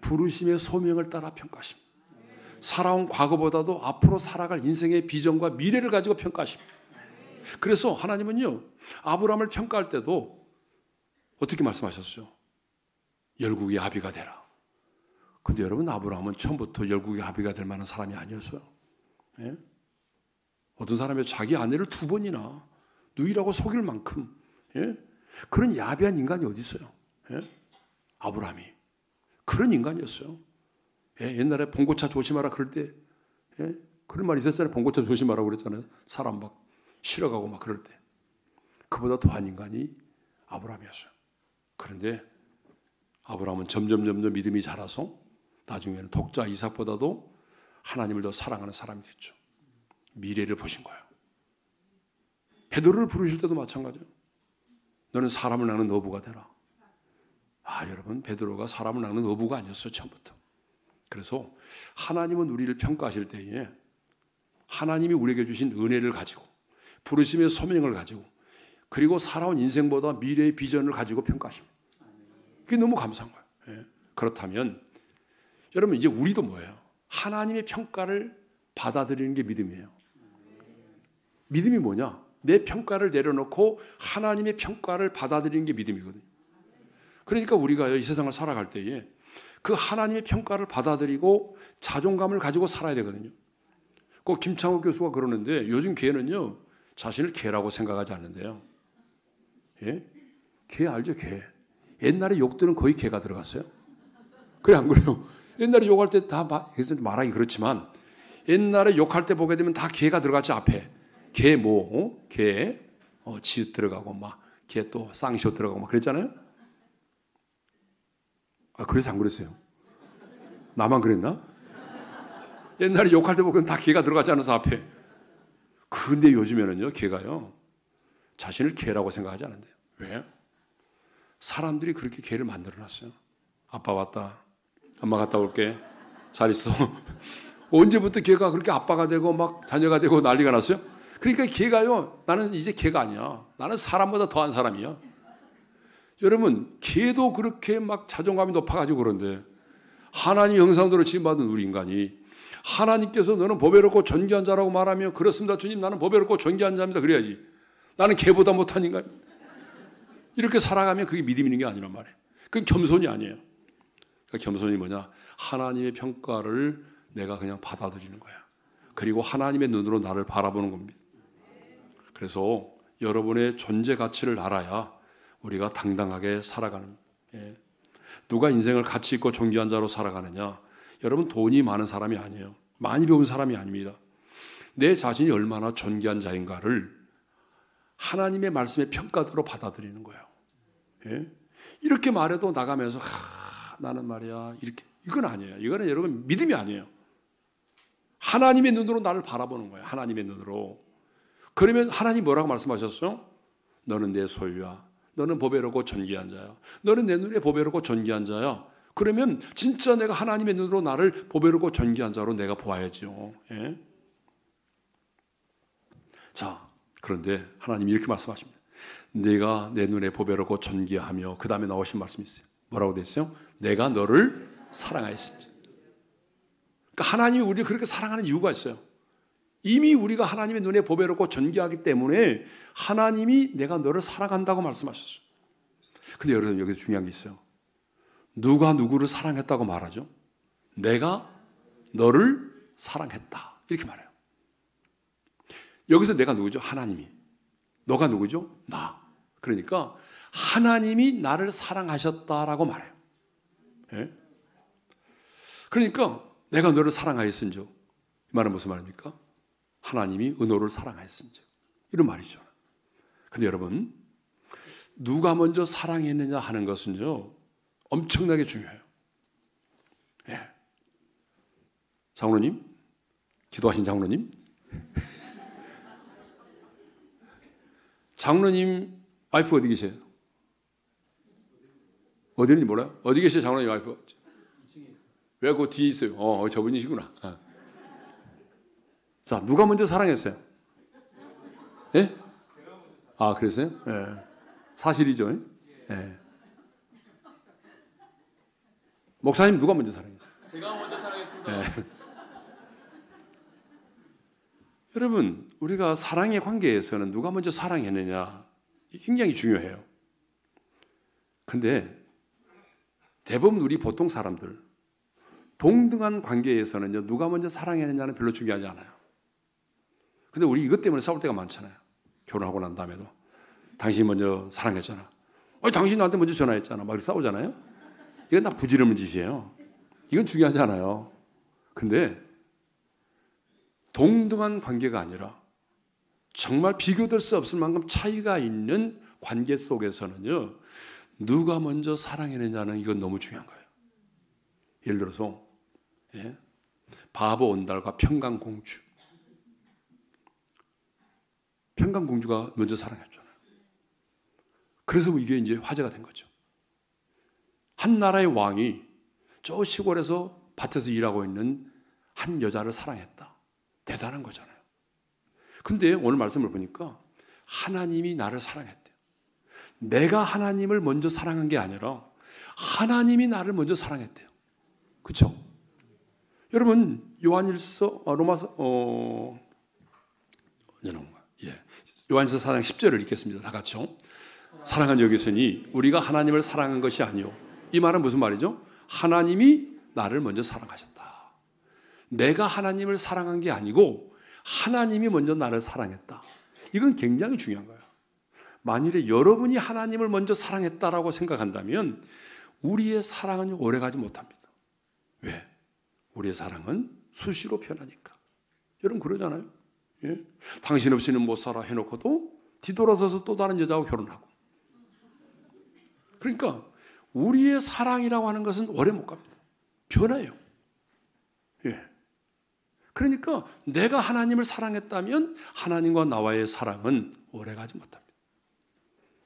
부르심의 소명을 따라 평가하십니다. 살아온 과거보다도 앞으로 살아갈 인생의 비전과 미래를 가지고 평가하십니다. 그래서 하나님은요, 아브라함을 평가할 때도 어떻게 말씀하셨어요? 열국의 아비가 되라. 근데 여러분, 아브라함은 처음부터 열국의 아비가 될 만한 사람이 아니었어요. 예? 어떤 사람이 자기 아내를 2번이나 누이라고 속일 만큼, 예? 그런 야비한 인간이 어디 있어요? 예? 아브라함이 그런 인간이었어요. 예? 옛날에 봉고차 조심하라 그럴 때, 예? 그런 말 있었잖아요. 봉고차 조심하라고 그랬잖아요. 사람 막 실어가고 막 그럴 때. 그보다 더한 인간이 아브라함이었어요. 그런데 아브라함은 점점 믿음이 자라서 나중에는 독자 이삭보다도 하나님을 더 사랑하는 사람이 됐죠. 미래를 보신 거예요. 베드로를 부르실 때도 마찬가지예요. 너는 사람을 낚는 어부가 되라. 아, 여러분, 베드로가 사람을 낚는 어부가 아니었어요, 처음부터. 그래서 하나님은 우리를 평가하실 때에 하나님이 우리에게 주신 은혜를 가지고 부르심의 소명을 가지고 그리고 살아온 인생보다 미래의 비전을 가지고 평가하십니다. 그게 너무 감사한 거예요. 예. 그렇다면 여러분, 이제 우리도 뭐예요? 하나님의 평가를 받아들이는 게 믿음이에요. 믿음이 뭐냐? 내 평가를 내려놓고 하나님의 평가를 받아들이는 게 믿음이거든요. 그러니까 우리가 이 세상을 살아갈 때에 그 하나님의 평가를 받아들이고 자존감을 가지고 살아야 되거든요. 꼭 김창욱 교수가 그러는데 요즘 개는요, 자신을 개라고 생각하지 않는데요. 예? 개 알죠? 개. 옛날에 욕들은 거의 개가 들어갔어요. 그래, 안 그래요? 옛날에 욕할 때 다 말하기 그렇지만 옛날에 욕할 때 보게 되면 다 개가 들어갔죠, 앞에. 개 뭐, 개, 지읒 들어가고 막, 개 또 쌍시옷 들어가고 막 그랬잖아요? 아, 그래서 안 그랬어요? 나만 그랬나? 옛날에 욕할 때 보면 다 개가 들어가지 않아서 앞에. 근데 요즘에는요, 개가요, 자신을 개라고 생각하지 않는데요. 왜? 사람들이 그렇게 개를 만들어 놨어요. 아빠 왔다. 엄마 갔다 올게. 잘 있어. 언제부터 개가 그렇게 아빠가 되고 막 자녀가 되고 난리가 났어요? 그러니까 개가요, 나는 이제 개가 아니야. 나는 사람보다 더한 사람이야. 여러분, 개도 그렇게 막 자존감이 높아가지고 그런데 하나님 형상대로 지음받은 우리 인간이 하나님께서 너는 보배롭고 존귀한 자라고 말하며 그렇습니다 주님, 나는 보배롭고 존귀한 자입니다 그래야지. 나는 개보다 못한 인간. 이렇게 살아가면 그게 믿음 있는 게 아니란 말이에요. 그건 겸손이 아니에요. 그러니까 겸손이 뭐냐? 하나님의 평가를 내가 그냥 받아들이는 거야. 그리고 하나님의 눈으로 나를 바라보는 겁니다. 그래서 여러분의 존재 가치를 알아야 우리가 당당하게 살아가는, 누가 인생을 가치 있고 존귀한 자로 살아가느냐? 여러분, 돈이 많은 사람이 아니에요. 많이 배운 사람이 아닙니다. 내 자신이 얼마나 존귀한 자인가를 하나님의 말씀의 평가대로 받아들이는 거예요. 이렇게 말해도 나가면서 나는 말이야 이렇게, 이건 아니에요. 이거는 여러분 믿음이 아니에요. 하나님의 눈으로 나를 바라보는 거예요. 하나님의 눈으로. 그러면 하나님 뭐라고 말씀하셨어요? 너는 내 소유야. 너는 보배롭고 존귀한 자야. 너는 내 눈에 보배롭고 존귀한 자야. 그러면 진짜 내가 하나님의 눈으로 나를 보배롭고 존귀한 자로 내가 보아야죠. 자, 그런데 하나님이 이렇게 말씀하십니다. 내가 내 눈에 보배롭고 존귀하며, 그 다음에 나오신 말씀이 있어요. 뭐라고 되어 있어요? 내가 너를 사랑하였습니다. 그러니까 하나님이 우리를 그렇게 사랑하는 이유가 있어요. 이미 우리가 하나님의 눈에 보배롭고 존귀하기 때문에 하나님이 내가 너를 사랑한다고 말씀하셨어요. 근데 여러분, 여기서 중요한 게 있어요. 누가 누구를 사랑했다고 말하죠? 내가 너를 사랑했다, 이렇게 말해요. 여기서 내가 누구죠? 하나님이. 너가 누구죠? 나. 그러니까 하나님이 나를 사랑하셨다라고 말해요. 그러니까 내가 너를 사랑하였은즉, 이 말은 무슨 말입니까? 하나님이 은호를 사랑하였은즉, 이런 말이죠. 근데 여러분, 누가 먼저 사랑했느냐 하는 것은요, 엄청나게 중요해요. 장로님, 기도하신 장로님, 장로님 와이프 어디 계세요? 어디 있는지 몰라요? 어디 계세요, 장로님 와이프? 왜 그 뒤에 있어요? 저분이시구나. 자, 누가 먼저 사랑했어요? 예? 아, 그랬어요? 예. 사실이죠. 예. 목사님 누가 먼저 사랑했어요? 제가 먼저 사랑했습니다. 예. 여러분, 우리가 사랑의 관계에서는 누가 먼저 사랑했느냐 굉장히 중요해요. 근데 대부분 우리 보통 사람들, 동등한 관계에서는요, 누가 먼저 사랑했느냐는 별로 중요하지 않아요. 근데 우리 이것 때문에 싸울 때가 많잖아요. 결혼하고 난 다음에도. 당신이 먼저 사랑했잖아. 당신이 나한테 먼저 전화했잖아. 막 이렇게 싸우잖아요. 이건 다 부지런한 짓이에요. 이건 중요하지 않아요. 근데 동등한 관계가 아니라 정말 비교될 수 없을 만큼 차이가 있는 관계 속에서는요, 누가 먼저 사랑했느냐는 이건 너무 중요한 거예요. 예를 들어서 바보 온달과 평강공주. 평강공주가 먼저 사랑했잖아요. 그래서 이게 이제 화제가 된 거죠. 한 나라의 왕이 저 시골에서 밭에서 일하고 있는 한 여자를 사랑했다. 대단한 거잖아요. 근데 오늘 말씀을 보니까 하나님이 나를 사랑했대요. 내가 하나님을 먼저 사랑한 게 아니라 하나님이 나를 먼저 사랑했대요. 그렇죠? 여러분, 요한일서 로마서 요한일서 4장 10절을 읽겠습니다. 다 같이요. 사랑은 여기 있으니 우리가 하나님을 사랑한 것이 아니요. 이 말은 무슨 말이죠? 하나님이 나를 먼저 사랑하셨다. 내가 하나님을 사랑한 게 아니고 하나님이 먼저 나를 사랑했다. 이건 굉장히 중요한 거예요. 만일에 여러분이 하나님을 먼저 사랑했다라고 생각한다면 우리의 사랑은 오래가지 못합니다. 왜? 우리의 사랑은 수시로 변하니까. 여러분 그러잖아요. 당신 없이는 못 살아 해놓고도 뒤돌아서서 또 다른 여자하고 결혼하고. 그러니까 우리의 사랑이라고 하는 것은 오래 못 갑니다. 변해요. 그러니까 내가 하나님을 사랑했다면 하나님과 나와의 사랑은 오래가지 못합니다.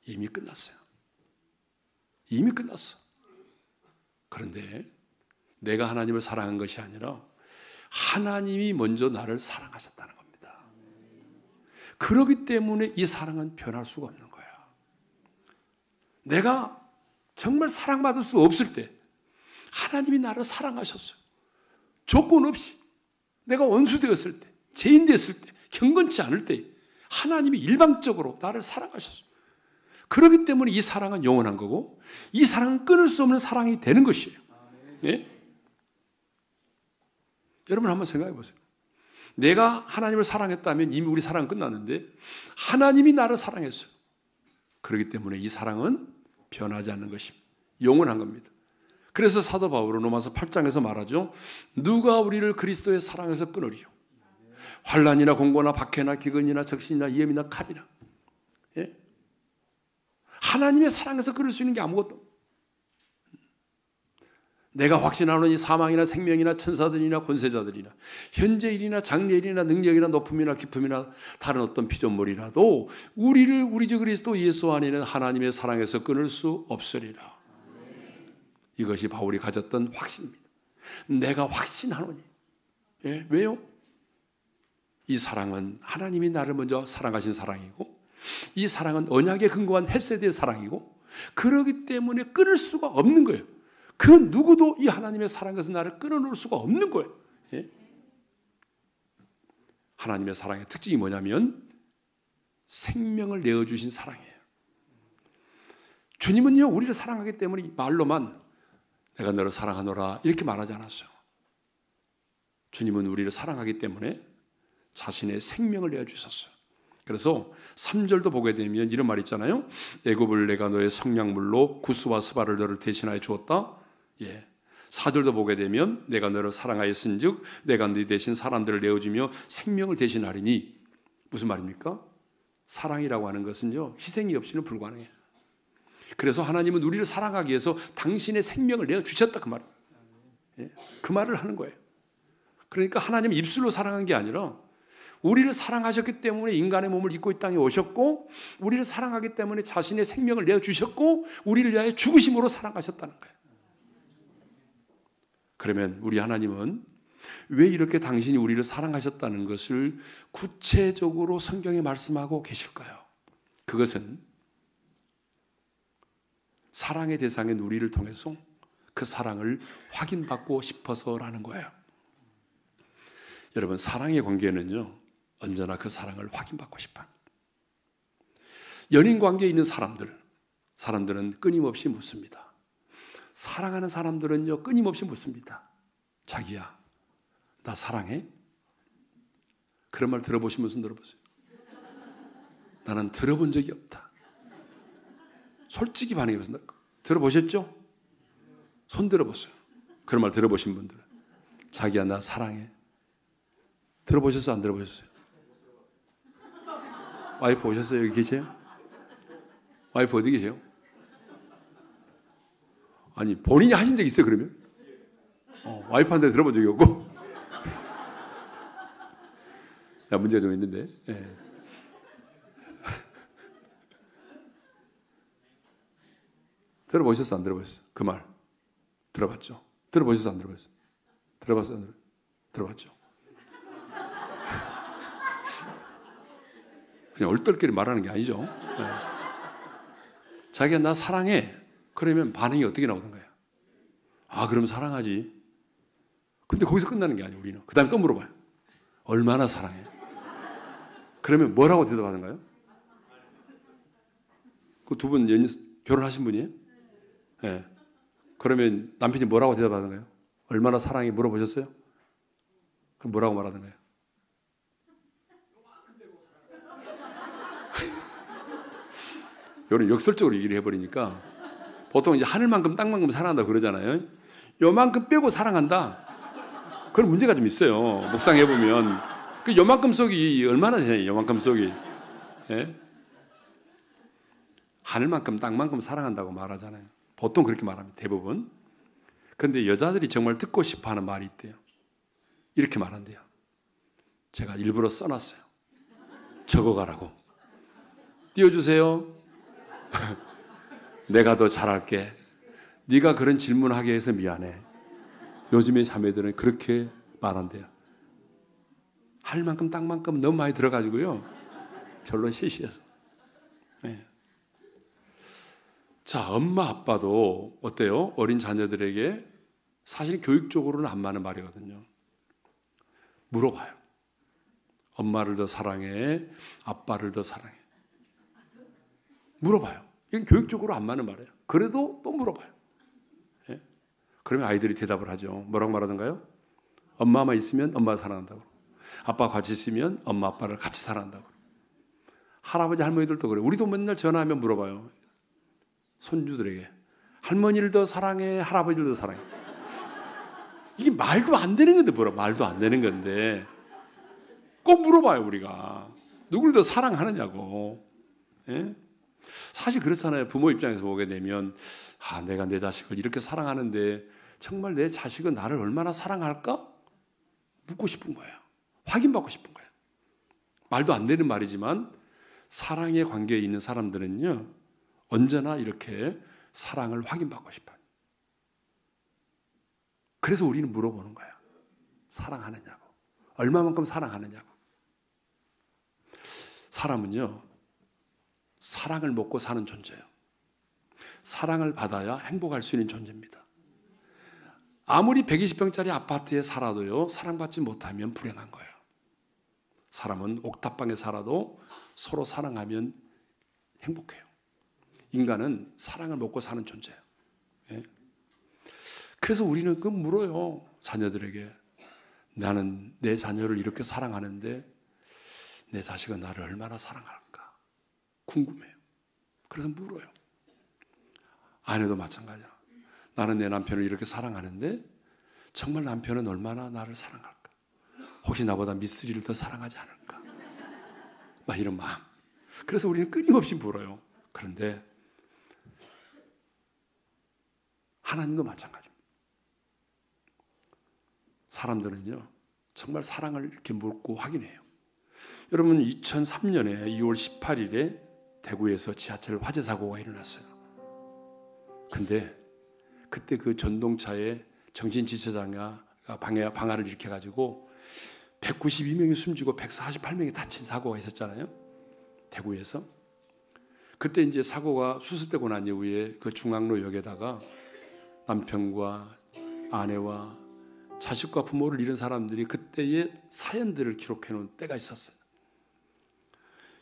이미 끝났어요. 이미 끝났어. 그런데 내가 하나님을 사랑한 것이 아니라 하나님이 먼저 나를 사랑하셨다는 겁니다. 그렇기 때문에 이 사랑은 변할 수가 없는 거야. 내가 정말 사랑받을 수 없을 때 하나님이 나를 사랑하셨어요. 조건 없이. 내가 원수 되었을 때, 죄인 됐을 때, 경건치 않을 때 하나님이 일방적으로 나를 사랑하셨어요. 그렇기 때문에 이 사랑은 영원한 거고 이 사랑은 끊을 수 없는 사랑이 되는 것이에요. 네? 여러분 한번 생각해 보세요. 내가 하나님을 사랑했다면 이미 우리 사랑은 끝났는데 하나님이 나를 사랑했어요. 그렇기 때문에 이 사랑은 변하지 않는 것입니다. 영원한 겁니다. 그래서 사도 바울은 로마서 8장에서 말하죠. 누가 우리를 그리스도의 사랑에서 끊으리요? 환난이나 공고나 박해나 기근이나 적신이나 위험이나 칼이나. 예? 하나님의 사랑에서 끊을 수 있는 게 아무것도. 내가 확신하노니 사망이나 생명이나 천사들이나 권세자들이나 현재일이나 장래일이나 능력이나 높음이나 깊음이나 다른 어떤 피조물이라도 우리를 우리 주 그리스도 예수 안에는 하나님의 사랑에서 끊을 수 없으리라. 이것이 바울이 가졌던 확신입니다. 내가 확신하노니. 예? 왜요? 이 사랑은 하나님이 나를 먼저 사랑하신 사랑이고 이 사랑은 언약에 근거한 헤세드의 사랑이고 그렇기 때문에 끊을 수가 없는 거예요. 그 누구도 이 하나님의 사랑에서 나를 끊어놓을 수가 없는 거예요. 예? 하나님의 사랑의 특징이 뭐냐면 생명을 내어주신 사랑이에요. 주님은요 우리를 사랑하기 때문에 말로만 내가 너를 사랑하노라 이렇게 말하지 않았어요. 주님은 우리를 사랑하기 때문에 자신의 생명을 내어주셨어요. 그래서 3절도 보게 되면 이런 말 있잖아요. 애굽을 내가 너의 성량물로 구스와 스바를 너를 대신하여 주었다. 예. 4절도 보게 되면 내가 너를 사랑하였은즉 내가 네 대신 사람들을 내어주며 생명을 대신하리니. 무슨 말입니까? 사랑이라고 하는 것은요 희생이 없이는 불가능해요. 그래서 하나님은 우리를 사랑하기 위해서 당신의 생명을 내어주셨다 그 말이에요. 예. 그 말을 하는 거예요. 그러니까 하나님은 입술로 사랑한 게 아니라 우리를 사랑하셨기 때문에 인간의 몸을 입고 이 땅에 오셨고 우리를 사랑하기 때문에 자신의 생명을 내어주셨고 우리를 위하여 죽으심으로 사랑하셨다는 거예요. 그러면 우리 하나님은 왜 이렇게 당신이 우리를 사랑하셨다는 것을 구체적으로 성경에 말씀하고 계실까요? 그것은 사랑의 대상인 우리를 통해서 그 사랑을 확인받고 싶어서라는 거예요. 여러분 사랑의 관계는요 언제나 그 사랑을 확인받고 싶어요. 연인 관계에 있는 사람들은 끊임없이 묻습니다. 사랑하는 사람들은요 끊임없이 묻습니다. 자기야 나 사랑해? 그런 말 들어보신 분은 들어보세요. 나는 들어본 적이 없다. 솔직히 반응해보세요. 들어보셨죠? 손 들어보세요. 그런 말 들어보신 분들은 자기야 나 사랑해. 들어보셨어요? 안 들어보셨어요? 와이프 오셨어요? 여기 계세요? 와이프 어디 계세요? 아니 본인이 하신 적 있어요 그러면? 와이프한테 들어본 적이 없고 야 문제가 좀 있는데 예. 들어보셨어? 안 들어보셨어요? 그 말 들어봤죠? 들어보셨어? 안 들어보셨어요? 들어봤어요? 안 들어봤어요? 들어봤죠? 그냥 얼떨결에 말하는 게 아니죠. 네. 자기가 나 사랑해. 그러면 반응이 어떻게 나오던가요? 아, 그럼 사랑하지. 근데 거기서 끝나는 게 아니에요, 우리는. 그 다음에 또 물어봐요. 얼마나 사랑해? 그러면 뭐라고 대답하던가요? 그 두 분 결혼하신 분이에요? 네. 그러면 남편이 뭐라고 대답하던가요? 얼마나 사랑해 물어보셨어요? 그럼 뭐라고 말하던가요? 이런 역설적으로 얘기를 해버리니까 보통 이제 하늘만큼 땅만큼 사랑한다고 그러잖아요. 요만큼 빼고 사랑한다. 그런 문제가 좀 있어요. 묵상해보면. 그 요만큼 속이 얼마나 되냐, 요만큼 속이. 예? 하늘만큼 땅만큼 사랑한다고 말하잖아요. 보통 그렇게 말합니다. 대부분. 그런데 여자들이 정말 듣고 싶어 하는 말이 있대요. 이렇게 말한대요. 제가 일부러 써놨어요. 적어가라고. 띄워주세요. 내가 더 잘할게. 네가 그런 질문하게 해서 미안해. 요즘의 자매들은 그렇게 말한대요. 할 만큼 땅만큼 너무 많이 들어가지고요. 결론 시시해서. 네. 자, 엄마 아빠도 어때요? 어린 자녀들에게 사실 교육적으로는 안 맞는 말이거든요. 물어봐요. 엄마를 더 사랑해? 아빠를 더 사랑해? 물어봐요. 이건 교육적으로 안 맞는 말이에요. 그래도 또 물어봐요. 예? 그러면 아이들이 대답을 하죠. 뭐라고 말하던가요? 엄마만 있으면 엄마를 사랑한다고. 아빠 같이 있으면 엄마 아빠를 같이 사랑한다고. 할아버지 할머니들도 그래. 우리도 맨날 전화하면 물어봐요. 손주들에게. 할머니를 더 사랑해, 할아버지를 더 사랑해. 이게 말도 안 되는 건데 뭐라 말도 안 되는 건데 꼭 물어봐요 우리가. 누굴 더 사랑하느냐고. 예? 사실 그렇잖아요. 부모 입장에서 보게 되면 내가 내 자식을 이렇게 사랑하는데 정말 내 자식은 나를 얼마나 사랑할까? 묻고 싶은 거예요. 확인받고 싶은 거예요. 말도 안 되는 말이지만 사랑의 관계에 있는 사람들은요 언제나 이렇게 사랑을 확인받고 싶어요. 그래서 우리는 물어보는 거예요. 사랑하느냐고. 얼마만큼 사랑하느냐고. 사람은요 사랑을 먹고 사는 존재예요. 사랑을 받아야 행복할 수 있는 존재입니다. 아무리 120평짜리 아파트에 살아도요 사랑받지 못하면 불행한 거예요. 사람은 옥탑방에 살아도 서로 사랑하면 행복해요. 인간은 사랑을 먹고 사는 존재예요. 예? 그래서 우리는 그 물어요. 자녀들에게. 나는 내 자녀를 이렇게 사랑하는데 내 자식은 나를 얼마나 사랑할까 궁금해요. 그래서 물어요. 아내도 마찬가지야. 나는 내 남편을 이렇게 사랑하는데 정말 남편은 얼마나 나를 사랑할까? 혹시 나보다 미쓰리를 더 사랑하지 않을까? 막 이런 마음. 그래서 우리는 끊임없이 물어요. 그런데 하나님도 마찬가지입니다. 사람들은요 정말 사랑을 이렇게 묻고 확인해요. 여러분 2003년에 2월 18일에 대구에서 지하철 화재 사고가 일어났어요. 근데 그때 그 전동차에 정신지체자가 방화를 일으켜가지고 192명이 숨지고 148명이 다친 사고가 있었잖아요. 대구에서. 그때 이제 사고가 수습되고 난 이후에 그 중앙로역에다가 남편과 아내와 자식과 부모를 잃은 사람들이 그때의 사연들을 기록해 놓은 때가 있었어요.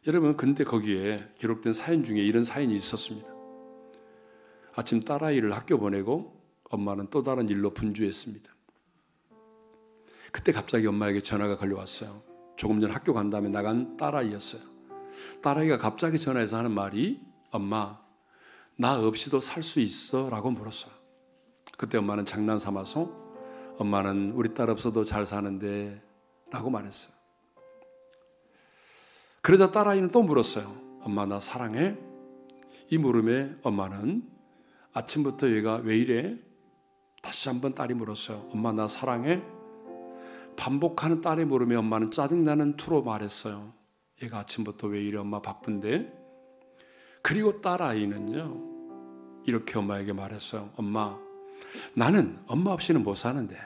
여러분 근데 거기에 기록된 사연 중에 이런 사연이 있었습니다. 아침 딸아이를 학교 보내고 엄마는 또 다른 일로 분주했습니다. 그때 갑자기 엄마에게 전화가 걸려왔어요. 조금 전 학교 간 다음에 나간 딸아이였어요. 딸아이가 갑자기 전화해서 하는 말이 엄마 나 없이도 살 수 있어? 라고 물었어요. 그때 엄마는 장난 삼아서 엄마는 우리 딸 없어도 잘 사는데 라고 말했어요. 그러자 딸아이는 또 물었어요. 엄마 나 사랑해? 이 물음에 엄마는 아침부터 얘가 왜 이래? 다시 한번 딸이 물었어요. 엄마 나 사랑해? 반복하는 딸의 물음에 엄마는 짜증나는 투로 말했어요. 얘가 아침부터 왜 이래? 엄마 바쁜데? 그리고 딸아이는요 이렇게 엄마에게 말했어요. 엄마 나는 엄마 없이는 못 사는데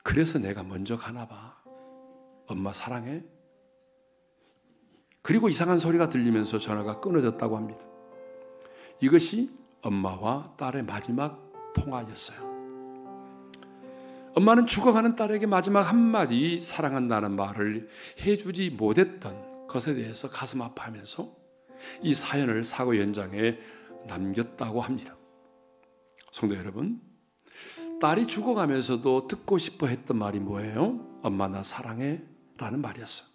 그래서 내가 먼저 가나 봐. 엄마 사랑해? 그리고 이상한 소리가 들리면서 전화가 끊어졌다고 합니다. 이것이 엄마와 딸의 마지막 통화였어요. 엄마는 죽어가는 딸에게 마지막 한마디 사랑한다는 말을 해주지 못했던 것에 대해서 가슴 아파하면서 이 사연을 사고 현장에 남겼다고 합니다. 성도 여러분, 딸이 죽어가면서도 듣고 싶어 했던 말이 뭐예요? 엄마 나 사랑해? 라는 말이었어요.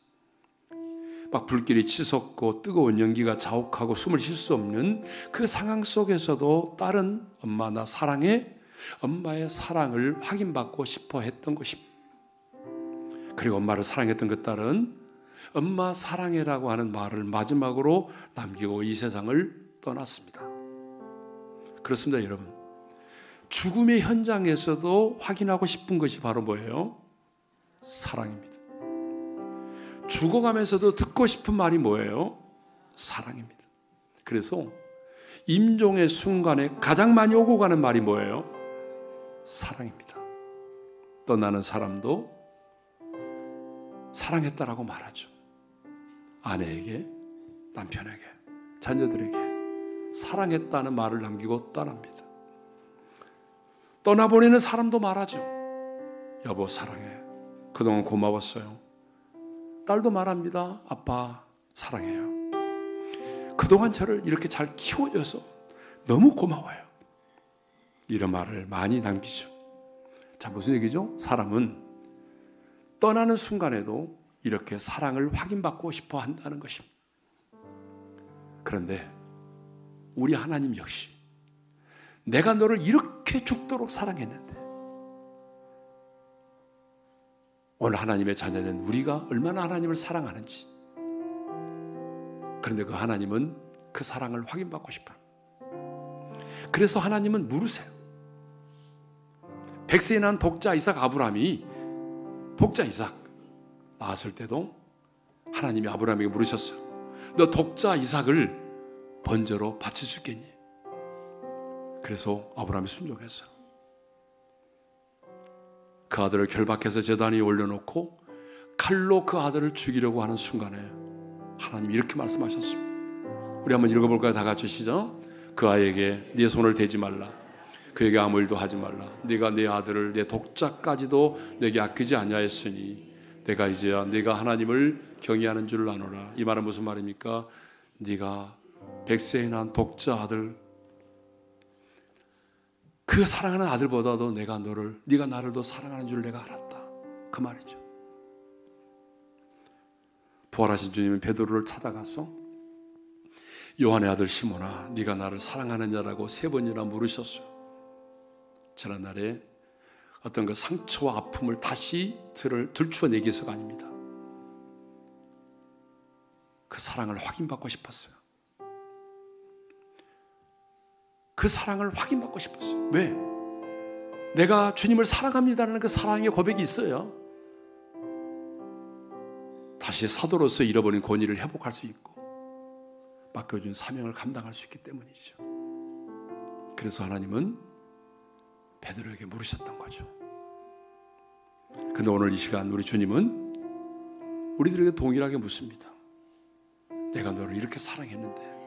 막 불길이 치솟고 뜨거운 연기가 자욱하고 숨을 쉴 수 없는 그 상황 속에서도 딸은 엄마 나 사랑해? 엄마의 사랑을 확인받고 싶어 했던 것입니다. 그리고 엄마를 사랑했던 그 딸은 엄마 사랑해라고 하는 말을 마지막으로 남기고 이 세상을 떠났습니다. 그렇습니다, 여러분. 죽음의 현장에서도 확인하고 싶은 것이 바로 뭐예요? 사랑입니다. 죽어가면서도 듣고 싶은 말이 뭐예요? 사랑입니다. 그래서 임종의 순간에 가장 많이 오고 가는 말이 뭐예요? 사랑입니다. 떠나는 사람도 사랑했다라고 말하죠. 아내에게, 남편에게, 자녀들에게 사랑했다는 말을 남기고 떠납니다. 떠나보내는 사람도 말하죠. 여보 사랑해. 그동안 고마웠어요. 딸도 말합니다. 아빠 사랑해요. 그동안 저를 이렇게 잘 키워줘서 너무 고마워요. 이런 말을 많이 남기죠. 자, 무슨 얘기죠? 사람은 떠나는 순간에도 이렇게 사랑을 확인받고 싶어 한다는 것입니다. 그런데 우리 하나님 역시 내가 너를 이렇게 죽도록 사랑했는데, 오늘 하나님의 자녀는 우리가 얼마나 하나님을 사랑하는지, 그런데 그 하나님은 그 사랑을 확인받고 싶어요. 그래서 하나님은 물으세요. 100세에 난 독자 이삭 아브라함이 독자 이삭 낳았을 때도 하나님이 아브라함에게 물으셨어요. 너 독자 이삭을 번제로 바칠 수 있겠니? 그래서 아브라함이 순종했어요. 그 아들을 결박해서 제단 위에 올려놓고 칼로 그 아들을 죽이려고 하는 순간에 하나님이 이렇게 말씀하셨습니다. 우리 한번 읽어볼까요? 다 같이 시작. 그 아이에게 네 손을 대지 말라. 그에게 아무 일도 하지 말라. 네가 네 아들을 내 독자까지도 내게 아끼지 아니하였으니 내가 이제야 네가 하나님을 경외하는 줄을 아노라. 이 말은 무슨 말입니까? 네가 100세에 난 독자 아들, 그 사랑하는 아들보다도 네가 나를 더 사랑하는 줄 내가 알았다. 그 말이죠. 부활하신 주님은 베드로를 찾아가서 요한의 아들 시몬아, 네가 나를 사랑하느냐라고 3번이나 물으셨어요. 지난 날에 어떤 그 상처와 아픔을 다시 들추어내기 위해서가 아닙니다. 그 사랑을 확인받고 싶었어요. 그 사랑을 확인받고 싶었어요. 왜? 내가 주님을 사랑합니다라는 그 사랑의 고백이 있어야 다시 사도로서 잃어버린 권위를 회복할 수 있고 맡겨준 사명을 감당할 수 있기 때문이죠. 그래서 하나님은 베드로에게 물으셨던 거죠. 근데 오늘 이 시간 우리 주님은 우리들에게 동일하게 묻습니다. 내가 너를 이렇게 사랑했는데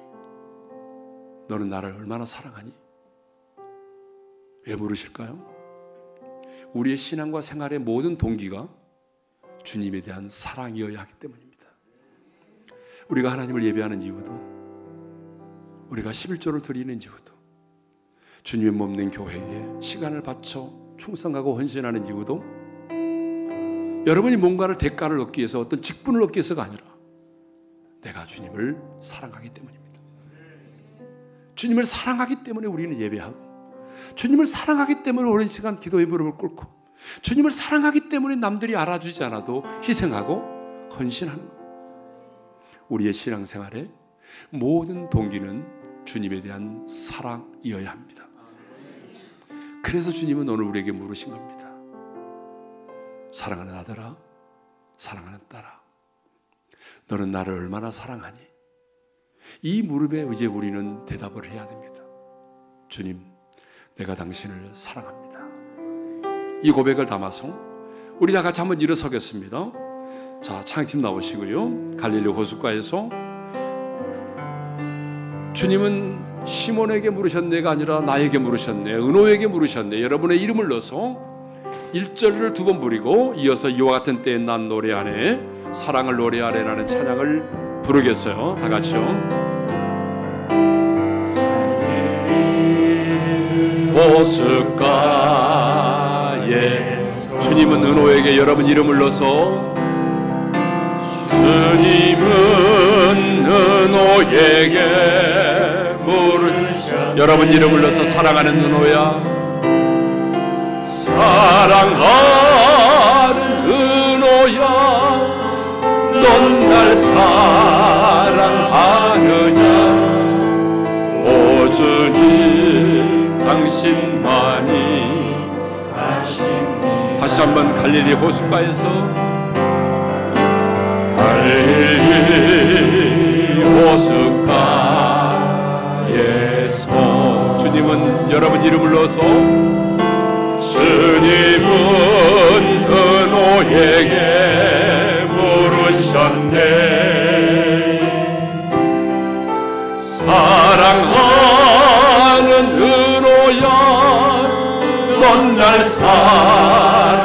너는 나를 얼마나 사랑하니? 왜 물으실까요? 우리의 신앙과 생활의 모든 동기가 주님에 대한 사랑이어야 하기 때문입니다. 우리가 하나님을 예배하는 이유도, 우리가 11조를 드리는 이유도, 주님의 몸된 교회에 시간을 바쳐 충성하고 헌신하는 이유도 여러분이 뭔가를 대가를 얻기 위해서, 어떤 직분을 얻기 위해서가 아니라 내가 주님을 사랑하기 때문입니다. 주님을 사랑하기 때문에 우리는 예배하고, 주님을 사랑하기 때문에 오랜 시간 기도의 무릎을 꿇고, 주님을 사랑하기 때문에 남들이 알아주지 않아도 희생하고 헌신하는 것. 우리의 신앙생활의 모든 동기는 주님에 대한 사랑이어야 합니다. 그래서 주님은 오늘 우리에게 물으신 겁니다. 사랑하는 아들아, 사랑하는 딸아, 너는 나를 얼마나 사랑하니? 이 무릎에 이제 우리는 대답을 해야 됩니다. 주님, 내가 당신을 사랑합니다. 이 고백을 담아서 우리 다 같이 한번 일어서겠습니다. 자, 창팀 나오시고요. 갈릴리 호숫가에서 주님은 시몬에게 물으셨네가 아니라 나에게 물으셨네, 은호에게 물으셨네. 여러분의 이름을 넣어서 1절을 2번 부리고 이어서 이와 같은 때에 난 노래하네, 사랑을 노래하네라는 찬양을 부르겠어요. 다 같이요. 호숫가에 주님은 은호에게 여러분 이름을 넣어서, 주님은 은호에게 물으셨네. 여러분 이름을 넣어서 사랑하는 은호야, 사랑하는 은호야, 넌 날 사랑하느냐? 오 주님, 당신만이 아십니다. 다시 한번 갈릴리 호숫가에서, 갈릴리 호숫가에서 주님은 여러분 이름을 넣어서, 주님은 은호에게 물으셨네. 사랑하는 은호야, 넌 날 사랑하느냐?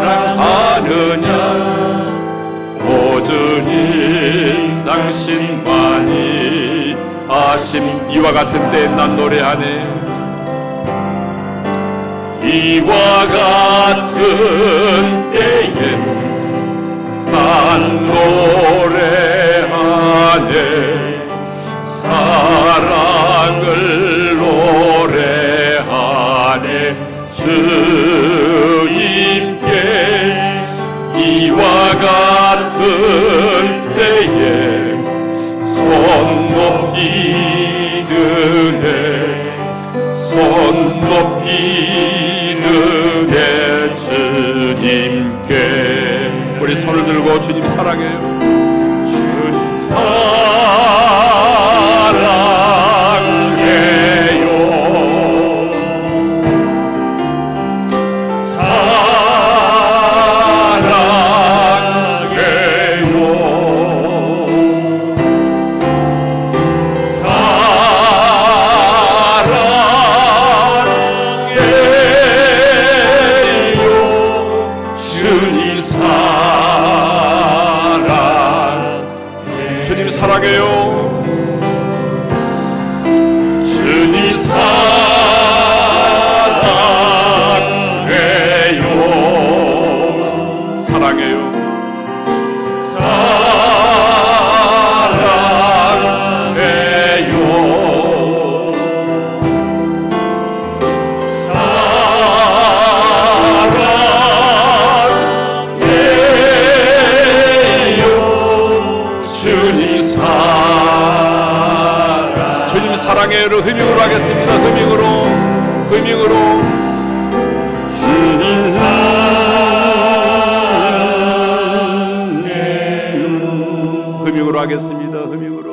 오 주님, 당신만이 아심. 이와 같은 때 난 노래하네. 이와 같은 때엔 노래하네 사랑을 노래하네 주님께 이와 같은 때에 손 높이 드네 손 높이 드네 주님께 우리 손을 들고 주님 사랑해요 주님 사랑해요 사랑해요 주님 사랑해요 사랑해요 사랑해요를 흠ing으로 하겠습니다. 흠ing으로 주님 사랑해요 흠ing으로 하겠습니다. 흠ing으로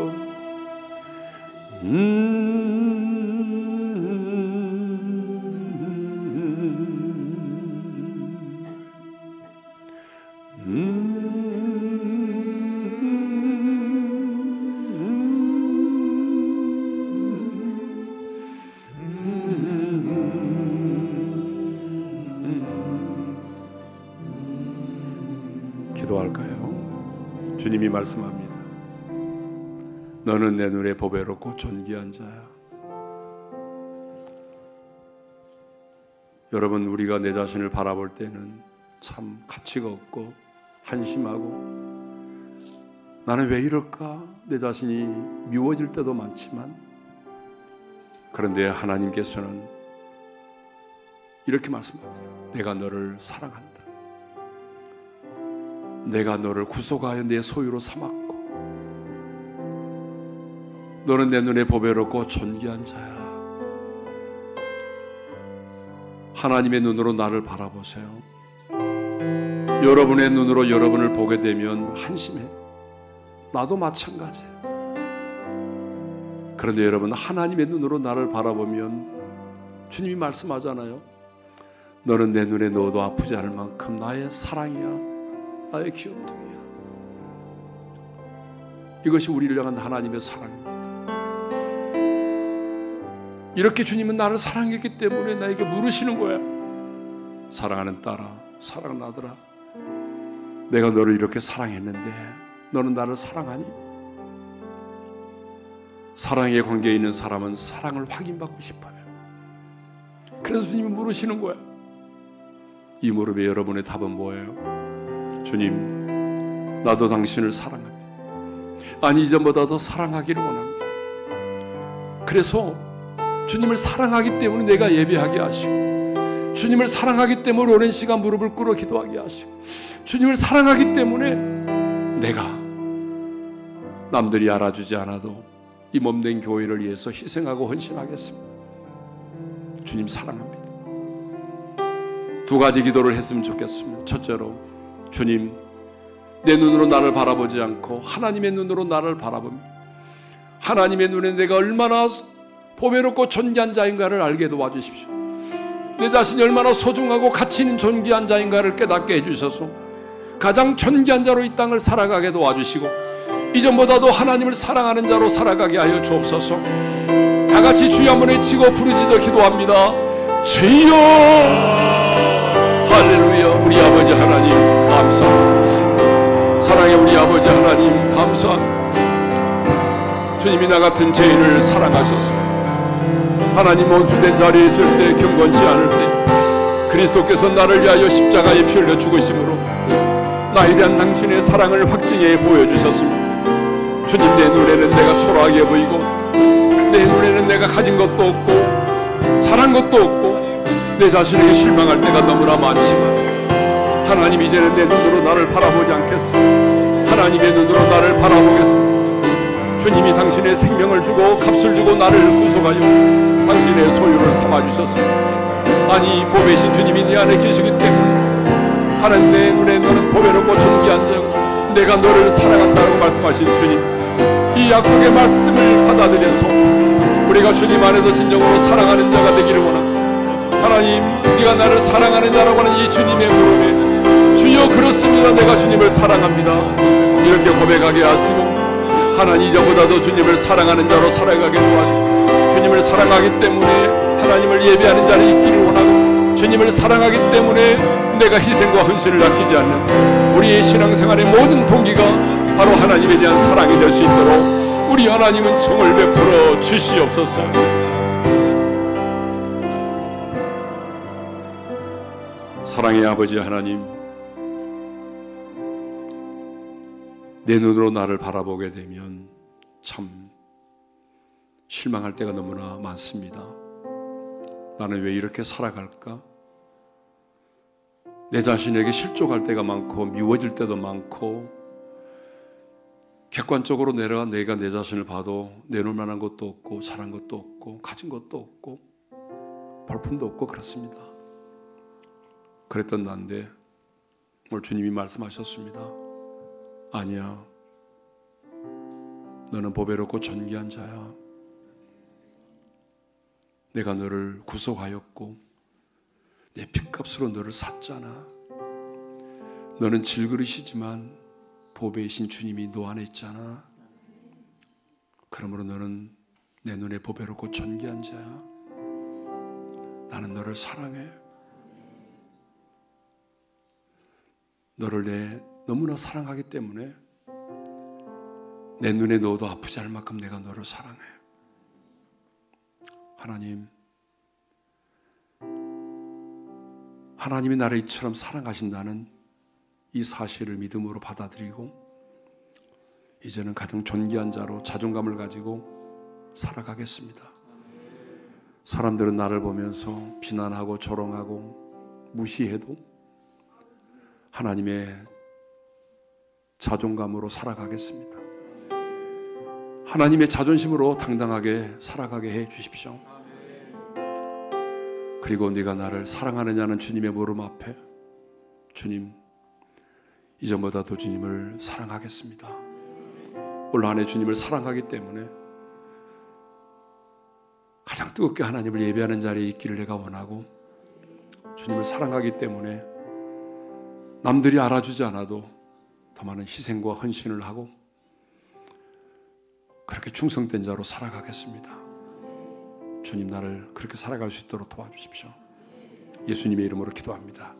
기도할까요? 주님이 말씀합니다. 너는 내 눈에 보배롭고 존귀한 자야. 여러분, 우리가 내 자신을 바라볼 때는 참 가치가 없고 한심하고 나는 왜 이럴까? 내 자신이 미워질 때도 많지만 그런데 하나님께서는 이렇게 말씀합니다. 내가 너를 사랑한다. 내가 너를 구속하여 내 소유로 삼았고 너는 내 눈에 보배롭고 존귀한 자야. 하나님의 눈으로 나를 바라보세요. 여러분의 눈으로 여러분을 보게 되면 한심해. 나도 마찬가지예요. 그런데 여러분, 하나님의 눈으로 나를 바라보면 주님이 말씀하잖아요. 너는 내 눈에 넣어도 아프지 않을 만큼 나의 사랑이야. 나의 귀염둥이야. 이것이 우리를 향한 하나님의 사랑입니다. 이렇게 주님은 나를 사랑했기 때문에 나에게 물으시는 거야. 사랑하는 딸아, 사랑하는 아들아, 내가 너를 이렇게 사랑했는데 너는 나를 사랑하니? 사랑의 관계에 있는 사람은 사랑을 확인받고 싶어요. 그래서 주님이 물으시는 거야. 이 무릎에 여러분의 답은 뭐예요? 주님, 나도 당신을 사랑합니다. 아니, 이전보다 더 사랑하기를 원합니다. 그래서 주님을 사랑하기 때문에 내가 예배하게 하시고, 주님을 사랑하기 때문에 오랜 시간 무릎을 꿇어 기도하게 하시고, 주님을 사랑하기 때문에 내가 남들이 알아주지 않아도 이 몸된 교회를 위해서 희생하고 헌신하겠습니다. 주님 사랑합니다. 두 가지 기도를 했으면 좋겠습니다. 첫째로, 주님, 내 눈으로 나를 바라보지 않고 하나님의 눈으로 나를 바라봅니다. 하나님의 눈에 내가 얼마나 보배롭고 존귀한 자인가를 알게 도와주십시오. 내 자신이 얼마나 소중하고 가치 있는 존귀한 자인가를 깨닫게 해주셔서 가장 존귀한 자로 이 땅을 살아가게 도와주시고, 이전보다도 하나님을 사랑하는 자로 살아가게 하여 주옵소서. 다 같이 주여 한번 외치고 부르짖어 기도합니다. 주여! 할렐루야. 우리 아버지 하나님 감사합니다. 사랑의 우리 아버지 하나님 감사합니다. 주님이 나 같은 죄인을 사랑하셨습니다. 하나님 원수된 자리에 있을 때, 경건치 않을 때 그리스도께서 나를 위하여 십자가에 피 흘려 죽으심으로 나에 대한 당신의 사랑을 확증해 보여주셨습니다. 주님, 내 눈에는 내가 초라하게 보이고 내 눈에는 내가 가진 것도 없고 잘한 것도 없고 내 자신에게 실망할 때가 너무나 많지만 하나님, 이제는 내 눈으로 나를 바라보지 않겠습니다. 하나님의 눈으로 나를 바라보겠습니다. 주님이 당신의 생명을 주고 값을 주고 나를 구속하여 당신의 소유를 삼아주셨습니다. 아니, 보배신 주님이 네 안에 계시기 때문에 하나님, 내 눈에 너는 보배롭고 존귀한 자고 내가 너를 사랑한다고 말씀하신 주님, 이 약속의 말씀을 받아들여서 우리가 주님 안에서 진정으로 사랑하는 자가 되기를 원합니다. 하나님, 네가 나를 사랑하는 자라고 하는 이 주님의 부름에 주여 그렇습니다. 내가 주님을 사랑합니다. 이렇게 고백하게 하시고 하나님, 이전보다도 주님을 사랑하는 자로 살아가게 도와주시고 주님을 사랑하기 때문에 하나님을 예배하는 자를 있기를 원하고 주님을 사랑하기 때문에 내가 희생과 헌신을 아끼지 않는 우리의 신앙생활의 모든 동기가 바로 하나님에 대한 사랑이 될 수 있도록 우리 하나님은 정을 베풀어 주시옵소서. 사랑의 아버지 하나님, 내 눈으로 나를 바라보게 되면 참 실망할 때가 너무나 많습니다. 나는 왜 이렇게 살아갈까? 내 자신에게 실족할 때가 많고 미워질 때도 많고 객관적으로 내가 내 자신을 봐도 내놓을 만한 것도 없고 잘한 것도 없고 가진 것도 없고 볼품도 없고 그렇습니다. 그랬던 난데 오늘 주님이 말씀하셨습니다. 아니야, 너는 보배롭고 존귀한 자야. 내가 너를 구속하였고 내 핏값으로 너를 샀잖아. 너는 질그릇이지만 보배이신 주님이 너 안에 있잖아. 그러므로 너는 내 눈에 보배롭고 존귀한 자야. 나는 너를 사랑해. 너를 너무나 사랑하기 때문에 내 눈에 넣어도 아프지 않을 만큼 내가 너를 사랑해. 하나님, 하나님이 나를 이처럼 사랑하신다는 이 사실을 믿음으로 받아들이고 이제는 가장 존귀한 자로 자존감을 가지고 살아가겠습니다. 사람들은 나를 보면서 비난하고 조롱하고 무시해도 하나님의 자존감으로 살아가겠습니다. 하나님의 자존심으로 당당하게 살아가게 해 주십시오. 그리고 네가 나를 사랑하느냐는 주님의 물음 앞에 주님, 이전보다도 주님을 사랑하겠습니다. 올 한 해 주님을 사랑하기 때문에 가장 뜨겁게 하나님을 예배하는 자리에 있기를 내가 원하고 주님을 사랑하기 때문에 남들이 알아주지 않아도 더 많은 희생과 헌신을 하고 그렇게 충성된 자로 살아가겠습니다. 주님, 나를 그렇게 살아갈 수 있도록 도와주십시오. 예수님의 이름으로 기도합니다.